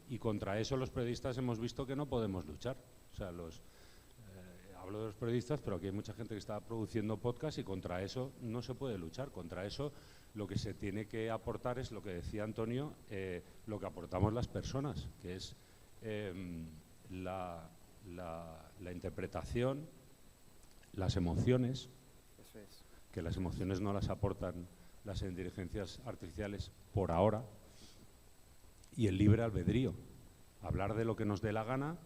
Y contra eso los periodistas hemos visto que no podemos luchar. O sea, hablo de los periodistas, pero aquí hay mucha gente que está produciendo podcast, y contra eso no se puede luchar. Contra eso lo que se tiene que aportar es lo que decía Antonio, lo que aportamos las personas, que es la interpretación, las emociones, que las emociones no las aportan las inteligencias artificiales por ahora, y el libre albedrío, hablar de lo que nos dé la gana,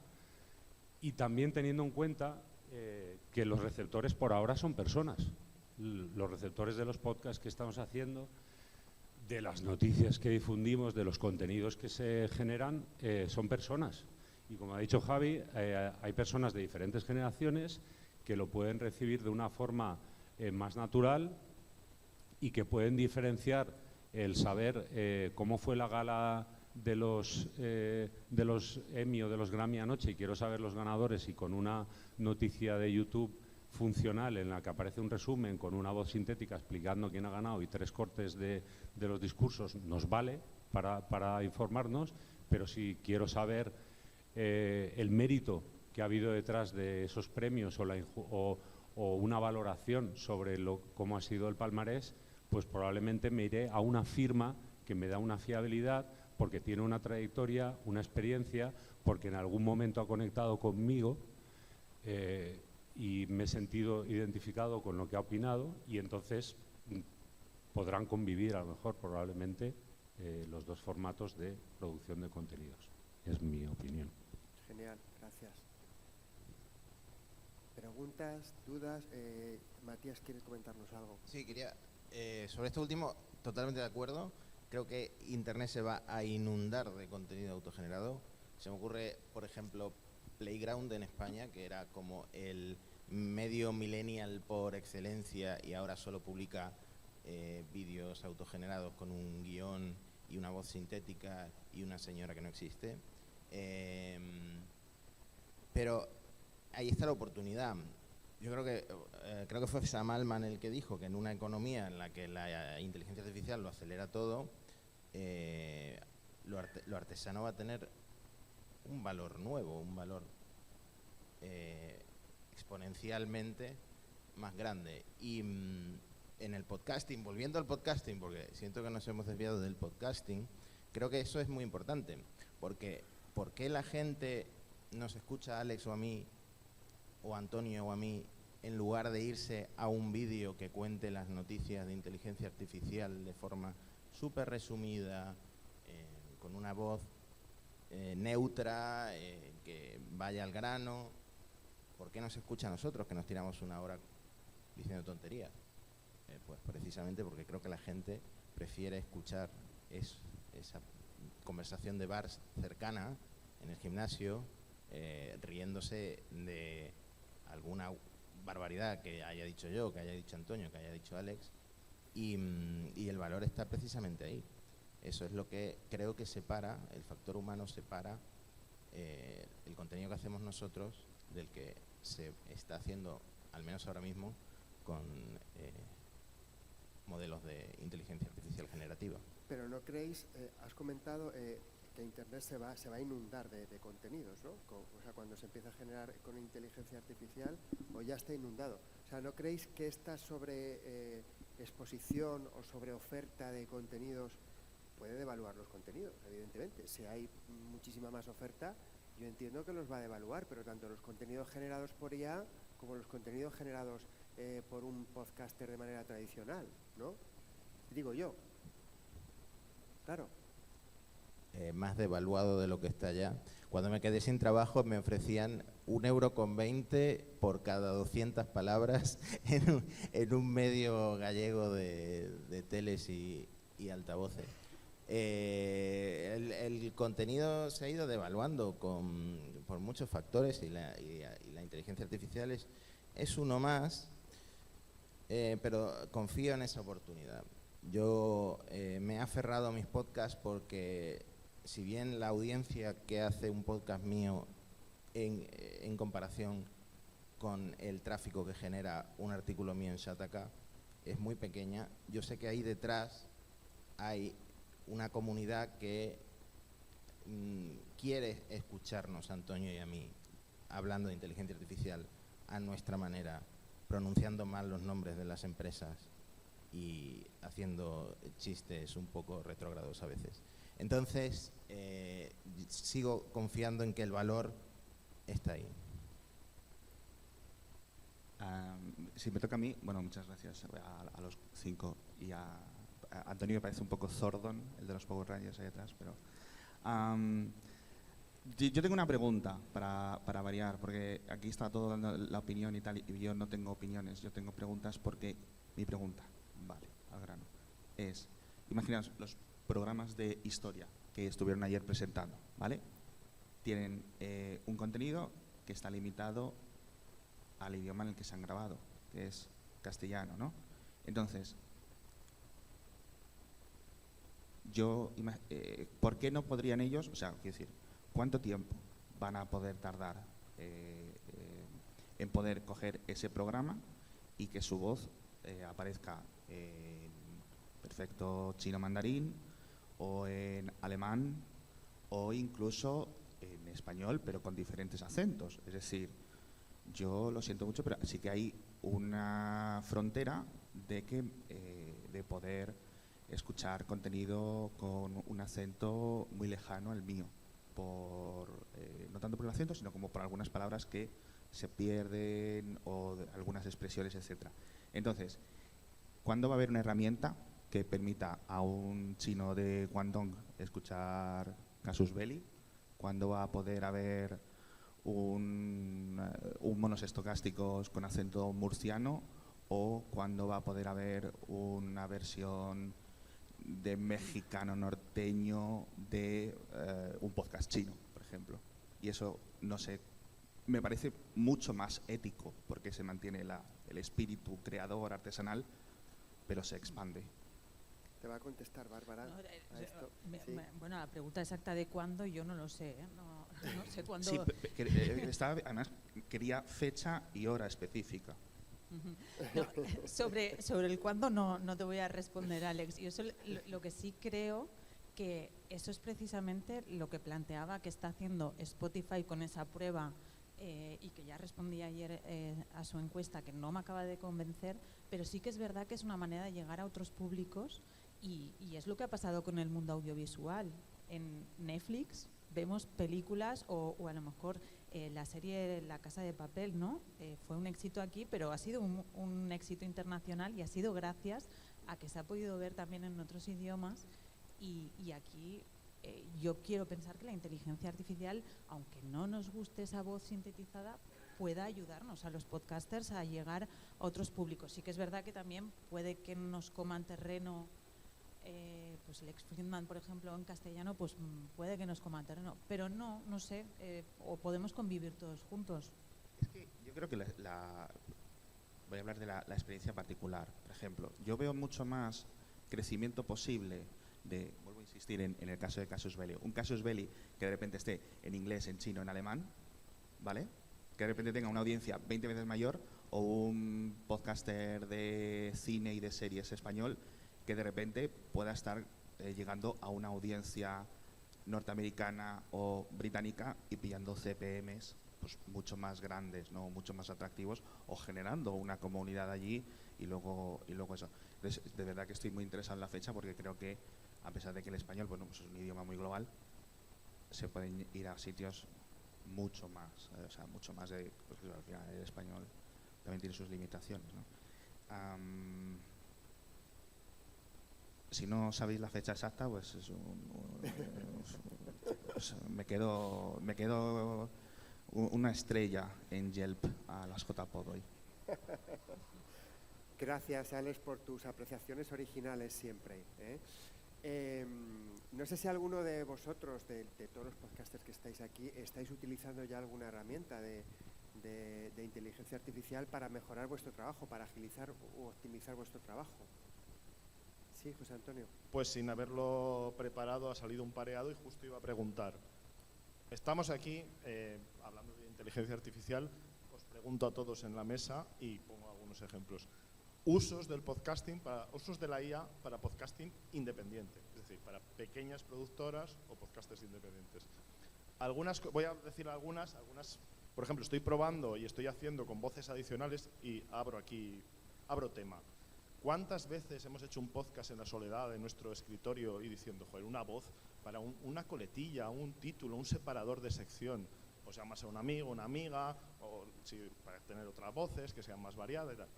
y también teniendo en cuenta que los receptores por ahora son personas. Los receptores de los podcasts que estamos haciendo, de las noticias que difundimos, de los contenidos que se generan, son personas. Y como ha dicho Javi, hay personas de diferentes generaciones que lo pueden recibir de una forma más natural, y que pueden diferenciar el saber cómo fue la gala de los Emmy o de los Grammy anoche, y quiero saber los ganadores, y con una noticia de YouTube funcional en la que aparece un resumen con una voz sintética explicando quién ha ganado y 3 cortes de los discursos, nos vale para informarnos. Pero si quiero saber el mérito que ha habido detrás de esos premios, o una valoración sobre cómo ha sido el palmarés, pues probablemente me iré a una firma que me da una fiabilidad, porque tiene una trayectoria, una experiencia, porque en algún momento ha conectado conmigo y me he sentido identificado con lo que ha opinado, y entonces podrán convivir a lo mejor probablemente los dos formatos de producción de contenidos. Es mi opinión. Genial, gracias. preguntas, dudas. Matías, ¿quieres comentarnos algo? Sí, quería, sobre esto último, totalmente de acuerdo. Creo que Internet se va a inundar de contenido autogenerado. Se me ocurre, por ejemplo, Playground en España, que era como el medio millennial por excelencia y ahora solo publica vídeos autogenerados con un guión y una voz sintética y una señora que no existe. Pero ahí está la oportunidad. Yo creo que fue Sam Altman el que dijo que en una economía en la que la inteligencia artificial lo acelera todo, lo artesano va a tener un valor nuevo, un valor exponencialmente más grande. Y en el podcasting, volviendo al podcasting, porque siento que nos hemos desviado del podcasting, creo que eso es muy importante, porque ¿por qué la gente nos escucha a Alex o a mí, o a Antonio o a mí, en lugar de irse a un vídeo que cuente las noticias de inteligencia artificial de forma súper resumida, con una voz neutra, que vaya al grano? ¿Por qué nos escucha a nosotros, que nos tiramos una hora diciendo tonterías? Pues precisamente porque creo que la gente prefiere escuchar esa conversación de bar cercana en el gimnasio, riéndose de alguna barbaridad que haya dicho yo, que haya dicho Antonio, que haya dicho Alex, y el valor está precisamente ahí. Eso es lo que creo que separa, el factor humano separa el contenido que hacemos nosotros del que se está haciendo, al menos ahora mismo, con modelos de inteligencia artificial generativa. Pero no creéis, has comentado que Internet se va a inundar de contenidos, ¿no? O sea, cuando se empieza a generar con inteligencia artificial, o ya está inundado. O sea, ¿no creéis que esta sobre exposición o sobre oferta de contenidos puede devaluar los contenidos? Evidentemente, si hay muchísima más oferta, yo entiendo que los va a devaluar, pero tanto los contenidos generados por IA como los contenidos generados por un podcaster de manera tradicional, ¿no? Digo yo. Claro. Más devaluado de lo que está ya. Cuando me quedé sin trabajo me ofrecían 1,20 € por cada 200 palabras en un medio gallego de teles y altavoces. El contenido se ha ido devaluando por muchos factores y la inteligencia artificial es uno más, pero confío en esa oportunidad. Yo me he aferrado a mis podcasts porque, si bien la audiencia que hace un podcast mío en comparación con el tráfico que genera un artículo mío en Shataka es muy pequeña, yo sé que ahí detrás hay una comunidad que quiere escucharnos, Antonio y a mí, hablando de inteligencia artificial a nuestra manera, pronunciando mal los nombres de las empresas y haciendo chistes un poco retrógrados a veces. Entonces, sigo confiando en que el valor está ahí. Si me toca a mí, bueno, muchas gracias a los 5 y a Antonio. Me parece un poco Zordon, el de los Power Rangers ahí atrás, pero yo tengo una pregunta para variar, porque aquí está todo dando la opinión y tal, y yo no tengo opiniones, yo tengo preguntas, porque mi pregunta, vale, al grano, es, imaginaos los programas de historia que estuvieron ayer presentando, ¿vale? Tienen un contenido que está limitado al idioma en el que se han grabado, que es castellano, ¿no? Entonces, ¿por qué no podrían ellos, o sea, quiero decir, cuánto tiempo van a poder tardar en poder coger ese programa y que su voz aparezca en perfecto chino mandarín o en alemán o incluso en español, pero con diferentes acentos? Es decir, yo lo siento mucho, pero sí que hay una frontera de poder escuchar contenido con un acento muy lejano al mío, no tanto por el acento, sino como por algunas palabras que se pierden o algunas expresiones, etcétera. Entonces, ¿cuándo va a haber una herramienta que permita a un chino de Guangdong escuchar Casus Belli? ¿Cuándo va a poder haber monos estocásticos con acento murciano, o cuándo va a poder haber una versión de mexicano norteño de un podcast chino, por ejemplo. Y eso, no sé, me parece mucho más ético, porque se mantiene el espíritu creador, artesanal, pero se expande. ¿Te va a contestar Bárbara a esto? Sí. Bueno, la pregunta exacta de cuándo yo no lo sé, ¿eh? No sé cuándo. Sí, además quería fecha y hora específica. No, sobre el cuándo no te voy a responder, Alex. Yo lo que sí creo que eso es precisamente lo que planteaba que está haciendo Spotify con esa prueba, y que ya respondí ayer a su encuesta, que no me acaba de convencer, pero sí que es verdad que es una manera de llegar a otros públicos, y es lo que ha pasado con el mundo audiovisual. En Netflix vemos películas o a lo mejor la serie La Casa de Papel, ¿no? Fue un éxito aquí, pero ha sido un éxito internacional, y ha sido gracias a que se ha podido ver también en otros idiomas, y aquí yo quiero pensar que la inteligencia artificial, aunque no nos guste esa voz sintetizada, pueda ayudarnos a los podcasters a llegar a otros públicos. Sí que es verdad que también puede que nos coman terreno, pues Lex Fridman, por ejemplo, en castellano, pues puede que nos coman terreno, pero no sé, o podemos convivir todos juntos. Es que yo creo que voy a hablar de la experiencia particular. Por ejemplo, yo veo mucho más crecimiento posible vuelvo a insistir en el caso de Casus Belli, un Casus Belli que de repente esté en inglés, en chino, en alemán, ¿vale? Que de repente tenga una audiencia 20 veces mayor, o un podcaster de cine y de series español que de repente pueda estar llegando a una audiencia norteamericana o británica y pillando CPMs pues mucho más grandes, ¿no? Mucho más atractivos, o generando una comunidad allí y luego eso. Entonces, de verdad que estoy muy interesado en la fecha, porque creo que, a pesar de que el español, bueno, pues es un idioma muy global, se pueden ir a sitios mucho más, mucho más de, pues al final el español también tiene sus limitaciones, ¿no? Si no sabéis la fecha exacta, pues me quedo una estrella en Yelp a las JPod hoy. Gracias, Alex, por tus apreciaciones originales siempre, no sé si alguno de vosotros, de todos los podcasters que estáis aquí, estáis utilizando ya alguna herramienta de inteligencia artificial para mejorar vuestro trabajo, para agilizar o optimizar vuestro trabajo. Sí, José Antonio. Pues sin haberlo preparado ha salido un pareado y justo iba a preguntar. Estamos aquí hablando de inteligencia artificial, os pregunto a todos en la mesa y pongo algunos ejemplos. Usos del podcasting, usos de la IA para podcasting independiente, es decir, para pequeñas productoras o podcasters independientes. Voy a decir algunas, por ejemplo, estoy probando y estoy haciendo con voces adicionales y abro tema. ¿Cuántas veces hemos hecho un podcast en la soledad de nuestro escritorio y diciendo, joder, una voz para una coletilla, un título, un separador de sección? O sea, más a un amigo, una amiga, o para tener otras voces que sean más variadas y tal.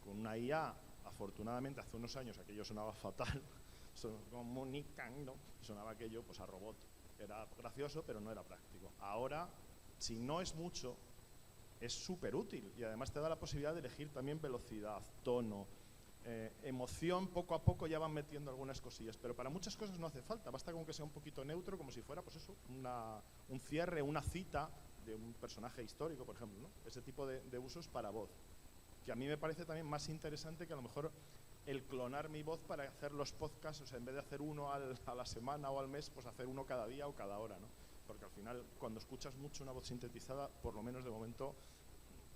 Con una IA, afortunadamente, hace unos años aquello sonaba fatal, comunicando, sonaba aquello pues a robot. Era gracioso, pero no era práctico. Ahora, si no es mucho, es súper útil y además te da la posibilidad de elegir también velocidad, tono, emoción. Poco a poco ya van metiendo algunas cosillas, pero para muchas cosas no hace falta, basta con que sea un poquito neutro, como si fuera pues eso, un cierre, una cita de un personaje histórico, por ejemplo, ¿no? Ese tipo de usos para voz, que a mí me parece también más interesante que a lo mejor el clonar mi voz para hacer los podcasts, o sea, en vez de hacer uno a la semana o al mes, pues hacer uno cada día o cada hora, ¿no? Porque al final, cuando escuchas mucho una voz sintetizada, por lo menos de momento,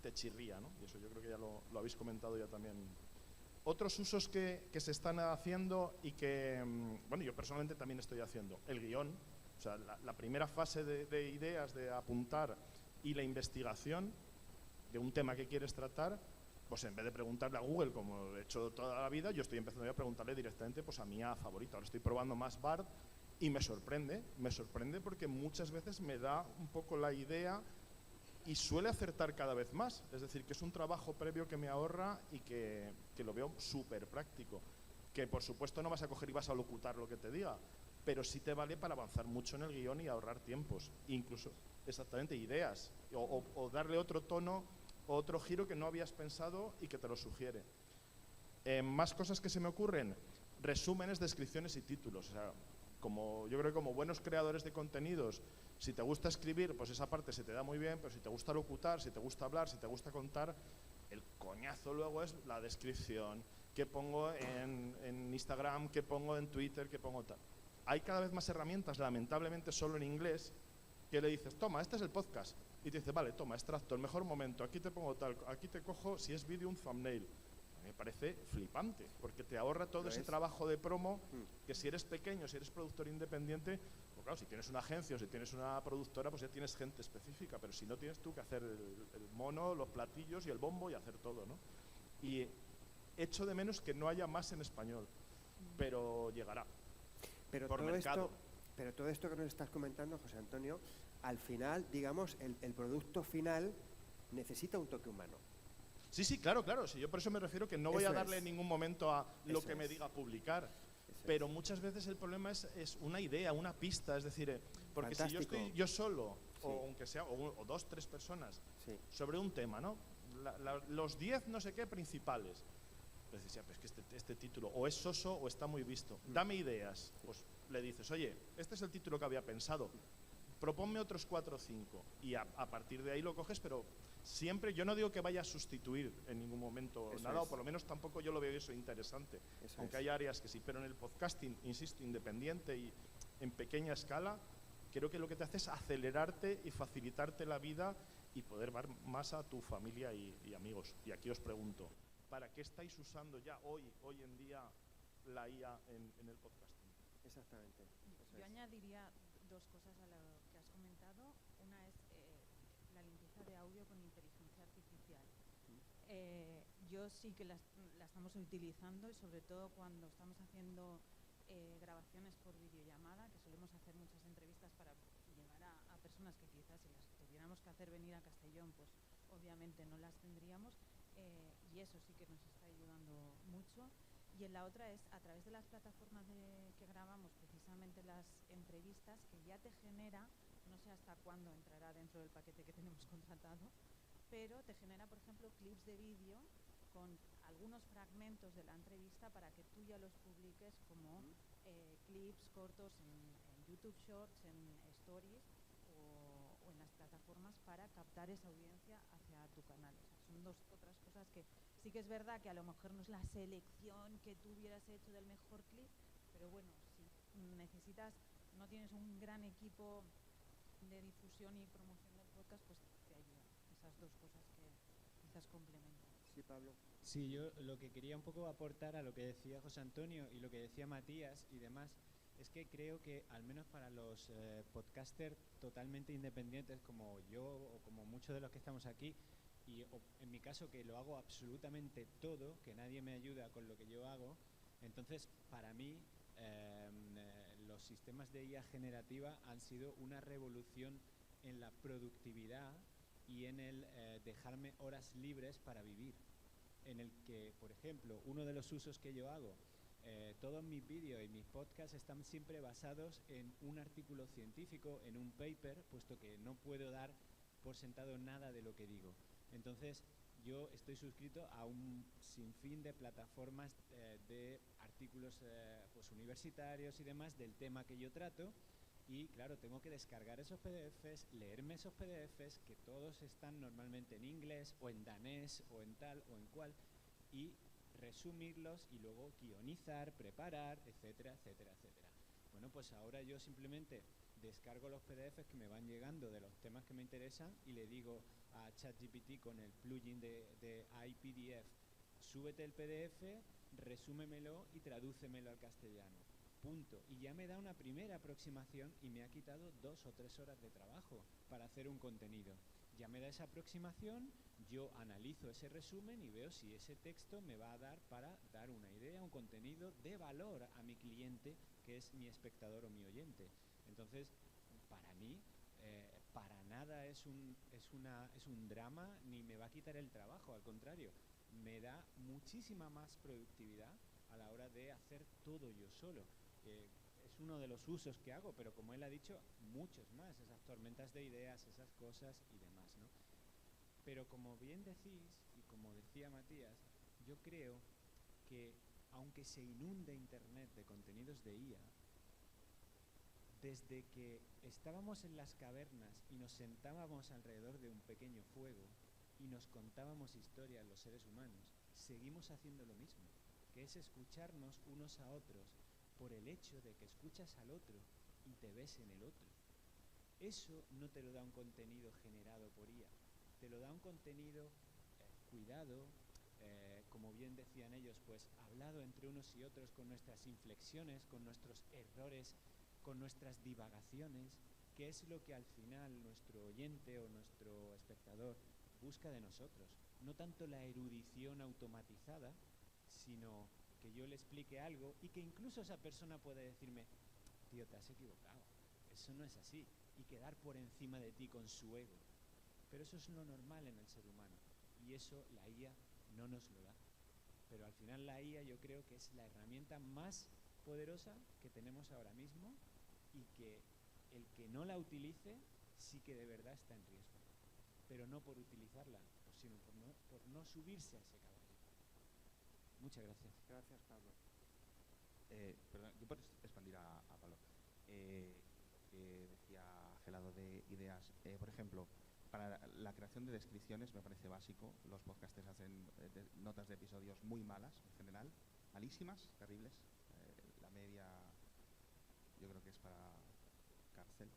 te chirría, ¿no? Y eso yo creo que ya lo habéis comentado ya también. Otros usos que se están haciendo y que, bueno, yo personalmente también estoy haciendo, el guión, o sea, la primera fase de ideas, de apuntar, y la investigación de un tema que quieres tratar, pues en vez de preguntarle a Google, como he hecho toda la vida, yo estoy empezando ya a preguntarle directamente pues a mi IA favorita. Ahora estoy probando más Bard y me sorprende porque muchas veces me da un poco la idea y suele acertar cada vez más. Es decir, que es un trabajo previo que me ahorra y que lo veo súper práctico. Que por supuesto no vas a coger y vas a locutar lo que te diga, pero sí te vale para avanzar mucho en el guión y ahorrar tiempos, incluso exactamente ideas, o darle otro tono o otro giro que no habías pensado y que te lo sugiere. Más cosas que se me ocurren, resúmenes, descripciones y títulos. O sea, yo creo que como buenos creadores de contenidos, si te gusta escribir, pues esa parte se te da muy bien, pero si te gusta locutar, si te gusta hablar, si te gusta contar, el coñazo luego es la descripción, qué pongo en Instagram, qué pongo en Twitter, qué pongo tal. Hay cada vez más herramientas, lamentablemente solo en inglés, que le dices, toma, este es el podcast. Y te dice, vale, toma, extracto, el mejor momento, aquí te pongo tal, aquí te cojo, si es vídeo, un thumbnail. Me parece flipante, porque te ahorra todo ese trabajo de promo, que si eres pequeño, si eres productor independiente, pues claro, si tienes una agencia o si tienes una productora, pues ya tienes gente específica, pero si no tienes tú que hacer el mono, los platillos y el bombo y hacer todo, ¿no? Y echo de menos que no haya más en español, pero llegará. Pero por mercado. Pero todo esto que nos estás comentando, José Antonio, al final, digamos, el producto final necesita un toque humano. Sí, sí, claro, claro. Sí, yo por eso me refiero que no voy a darle en ningún momento a lo que me diga publicar. Pero muchas veces el problema es una idea, una pista. Es decir, porque Fantástico. si yo estoy yo solo, o aunque sea, o 2, 3 personas, sobre un tema, ¿no? Los 10 no sé qué principales. Pues decía, pues que este título o es soso o está muy visto. Dame ideas. Pues le dices, oye, este es el título que había pensado. Proponme otros 4 o 5. Y a partir de ahí lo coges, pero siempre, yo no digo que vaya a sustituir en ningún momento nada, o por lo menos tampoco yo lo veo eso interesante. Aunque hay áreas que sí, pero en el podcasting, insisto, independiente y en pequeña escala, creo que lo que te hace es acelerarte y facilitarte la vida y poder ver más a tu familia y amigos. Y aquí os pregunto, ¿para qué estáis usando ya hoy en día la IA en el podcasting? Exactamente. Yo añadiría 2 cosas a lo que has comentado. Una es la limpieza de audio con inteligencia artificial. Yo sí que la estamos utilizando, y sobre todo cuando estamos haciendo grabaciones por videollamada, que solemos hacer muchas entrevistas para llegar a personas que quizás si las tuviéramos que hacer venir a Castellón, pues obviamente no las tendríamos, y eso sí que nos está ayudando mucho. Y en la otra es a través de las plataformas que grabamos precisamente las entrevistas, que ya te genera, no sé hasta cuándo entrará dentro del paquete que tenemos contratado, pero te genera, por ejemplo, clips de vídeo con algunos fragmentos de la entrevista para que tú ya los publiques como clips cortos en YouTube Shorts, en Stories o en las plataformas, para captar esa audiencia hacia tu canal. O sea, son 2 otras cosas que sí que es verdad que a lo mejor no es la selección que tú hubieras hecho del mejor clip, pero bueno, si necesitas, no tienes un gran equipo de difusión y promoción del podcast, pues te ayuda. Esas 2 cosas que quizás complementan. Sí, Pablo. Sí, yo lo que quería un poco aportar a lo que decía José Antonio y lo que decía Matías y demás, es que creo que al menos para los podcasters totalmente independientes como yo o como muchos de los que estamos aquí, y en mi caso que lo hago absolutamente todo, que nadie me ayuda con lo que yo hago, entonces para mí los sistemas de IA generativa han sido una revolución en la productividad y en el dejarme horas libres para vivir, en el que, por ejemplo, uno de los usos que yo hago, todos mis vídeos y mis podcasts están siempre basados en un artículo científico, en un paper, puesto que no puedo dar por sentado nada de lo que digo. Entonces, yo estoy suscrito a un sinfín de plataformas de artículos pues universitarios y demás del tema que yo trato, y claro, tengo que descargar esos PDFs, leerme esos PDFs, que todos están normalmente en inglés o en danés o en tal o en cual, y resumirlos y luego guionizar, preparar, etcétera, etcétera, etcétera. Bueno, pues ahora yo simplemente descargo los PDFs que me van llegando de los temas que me interesan y le digo a ChatGPT con el plugin de iPDF, súbete el PDF, resúmemelo y tradúcemelo al castellano. Punto. Y ya me da una primera aproximación y me ha quitado 2 o 3 horas de trabajo para hacer un contenido. Ya me da esa aproximación, yo analizo ese resumen y veo si ese texto me va a dar para dar una idea, un contenido de valor a mi cliente, que es mi espectador o mi oyente. Entonces, para mí, para nada es un drama ni me va a quitar el trabajo, al contrario, me da muchísima más productividad a la hora de hacer todo yo solo. Es es uno de los usos que hago, pero como él ha dicho, muchos más, esas tormentas de ideas, esas cosas y demás, ¿no? Pero como bien decís, y como decía Matías, yo creo que aunque se inunde Internet de contenidos de IA, desde que estábamos en las cavernas y nos sentábamos alrededor de un pequeño fuego y nos contábamos historias los seres humanos, seguimos haciendo lo mismo, que es escucharnos unos a otros por el hecho de que escuchas al otro y te ves en el otro. Eso no te lo da un contenido generado por IA, te lo da un contenido cuidado, como bien decían ellos, pues hablado entre unos y otros con nuestras inflexiones, con nuestros errores, con nuestras divagaciones, que es lo que al final nuestro oyente o nuestro espectador busca de nosotros. No tanto la erudición automatizada, sino que yo le explique algo y que incluso esa persona pueda decirme, tío, te has equivocado, eso no es así, y quedar por encima de ti con su ego. Pero eso es lo normal en el ser humano, y eso la IA no nos lo da. Pero al final la IA yo creo que es la herramienta más poderosa que tenemos ahora mismo, y que el que no la utilice sí que de verdad está en riesgo, pero no por utilizarla, sino por no subirse a ese caballo. Muchas gracias. Gracias, Pablo. Perdón, yo por expandir a Pablo, que decía Gelado de ideas. Por ejemplo, para la creación de descripciones me parece básico. Los podcasters hacen notas de episodios muy malas, en general, malísimas, terribles. La media yo creo que es para cárcel.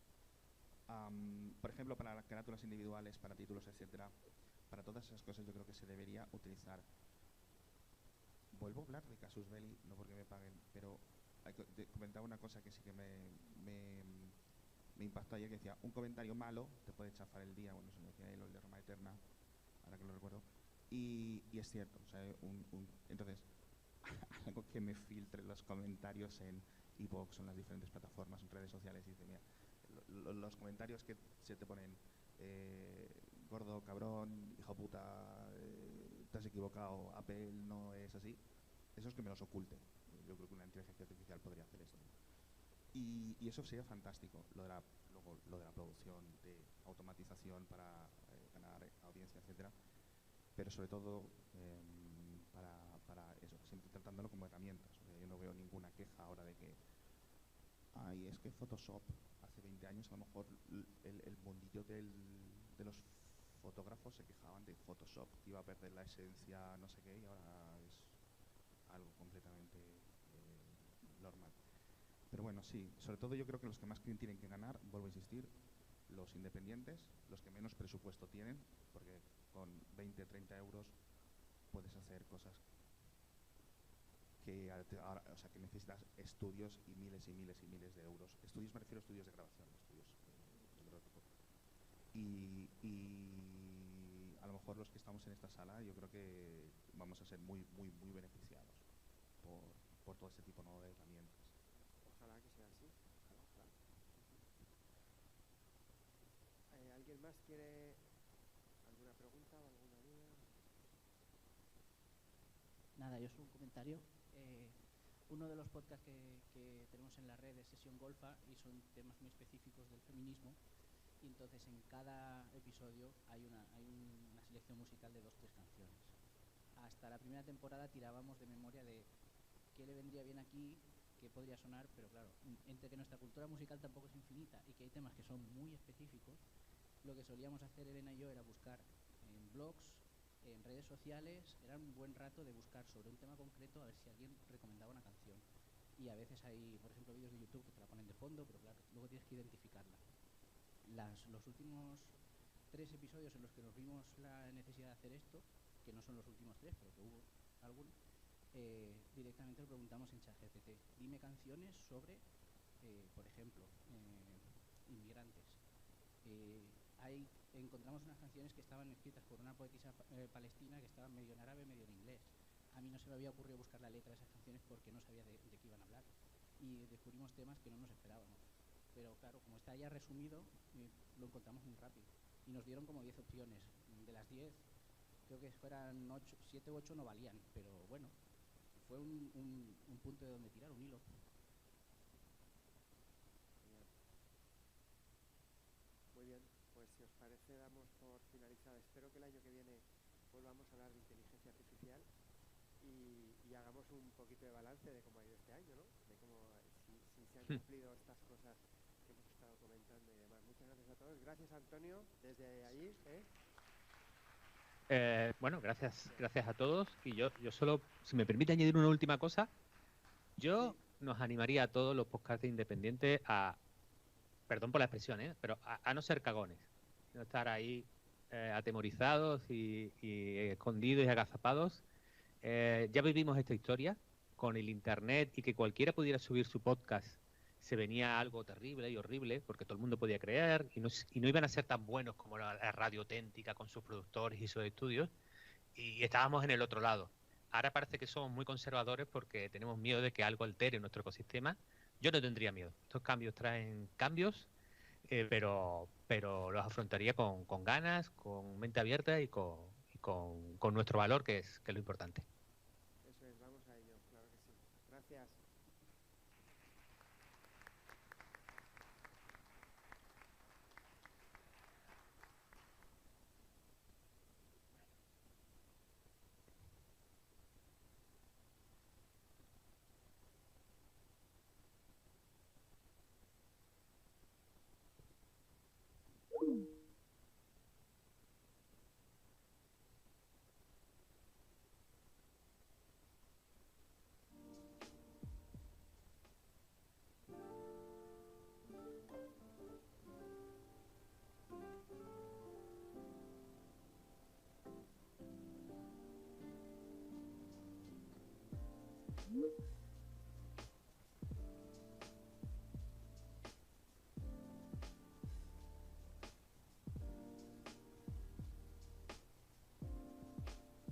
Por ejemplo, para las carátulas individuales, para títulos, etcétera, para todas esas cosas yo creo que se debería utilizar. Vuelvo a hablar de Casus Belli, no porque me paguen, pero comentaba una cosa que sí que me impactó ayer, que decía, un comentario malo te puede chafar el día. Bueno, eso me decía él, el de Roma Eterna, ahora que lo recuerdo, y es cierto, o sea, entonces, algo que me filtre los comentarios en iVoox, en las diferentes plataformas, en redes sociales, y dice, mira, los comentarios que se te ponen, gordo, cabrón, hijo puta, te has equivocado, Apple no es así, esos que me los oculte. Yo creo que una inteligencia artificial podría hacer esto. Y eso sería fantástico, lo de la producción, de automatización para ganar audiencia, etcétera, pero sobre todo para eso, siempre tratándolo como herramientas. O sea, yo no veo ninguna queja ahora de que es que Photoshop hace 20 años a lo mejor el mundillo de los fotógrafos se quejaban de Photoshop, que iba a perder la esencia, no sé qué, y ahora es algo completamente normal. Pero bueno, sí, sobre todo yo creo que los que más tienen que ganar, vuelvo a insistir, los independientes, los que menos presupuesto tienen, porque con 20, 30 euros puedes hacer cosas que ahora, o sea, que necesitas estudios y miles y miles y miles de euros. Estudios, me refiero a estudios de grabación, estudios de otro tipo. Y a lo mejor los que estamos en esta sala, yo creo que vamos a ser muy, muy, muy beneficiados por todo este tipo, ¿no?, de herramientas. Ojalá que sea así. Ojalá. ¿Alguien más quiere alguna pregunta o alguna duda? Nada, yo solo un comentario. Uno de los podcasts que tenemos en la red es Sesión Golfa y son temas muy específicos del feminismo, y entonces en cada episodio hay una selección musical de 2 o 3 canciones. Hasta la primera temporada tirábamos de memoria de qué le vendría bien aquí, qué podría sonar, pero claro, entre que nuestra cultura musical tampoco es infinita y que hay temas que son muy específicos, lo que solíamos hacer Elena y yo era buscar en blogs, en redes sociales, era un buen rato de buscar sobre un tema concreto a ver si alguien recomendaba una canción. Y a veces hay, por ejemplo, vídeos de YouTube que te la ponen de fondo, pero claro, luego tienes que identificarla. Los últimos 3 episodios en los que nos vimos la necesidad de hacer esto, que no son los últimos 3, pero que hubo algunos, directamente lo preguntamos en ChatGPT. Dime canciones sobre, por ejemplo, inmigrantes. Encontramos unas canciones que estaban escritas por una poetisa palestina que estaban medio en árabe, medio en inglés. A mí no se me había ocurrido buscar la letra de esas canciones porque no sabía de qué iban a hablar. Y descubrimos temas que no nos esperábamos. Pero claro, como está ya resumido, lo encontramos muy rápido. Y nos dieron como 10 opciones. De las 10, creo que fueran 7 u 8 no valían. Pero bueno, fue un punto de donde tirar, un hilo. si os parece, damos por finalizada. Espero que el año que viene volvamos a hablar de inteligencia artificial y hagamos un poquito de balance de cómo ha ido este año, ¿no? De cómo, si se han cumplido estas cosas que hemos estado comentando y demás. Muchas gracias a todos. Gracias, Antonio, desde allí. Bueno, gracias a todos. Y yo solo, si me permite añadir una última cosa, yo nos animaría a todos los podcasters independientes a, perdón por la expresión, pero a no ser cagones, no estar ahí atemorizados y escondidos y agazapados. Ya vivimos esta historia con el internet y que cualquiera pudiera subir su podcast. Se venía algo terrible y horrible porque todo el mundo podía creer y no iban a ser tan buenos como la radio auténtica con sus productores y sus estudios, y estábamos en el otro lado. Ahora parece que somos muy conservadores porque tenemos miedo de que algo altere nuestro ecosistema. Yo no tendría miedo. Estos cambios traen cambios, pero los afrontaría con ganas, con mente abierta y con nuestro valor, que es lo importante.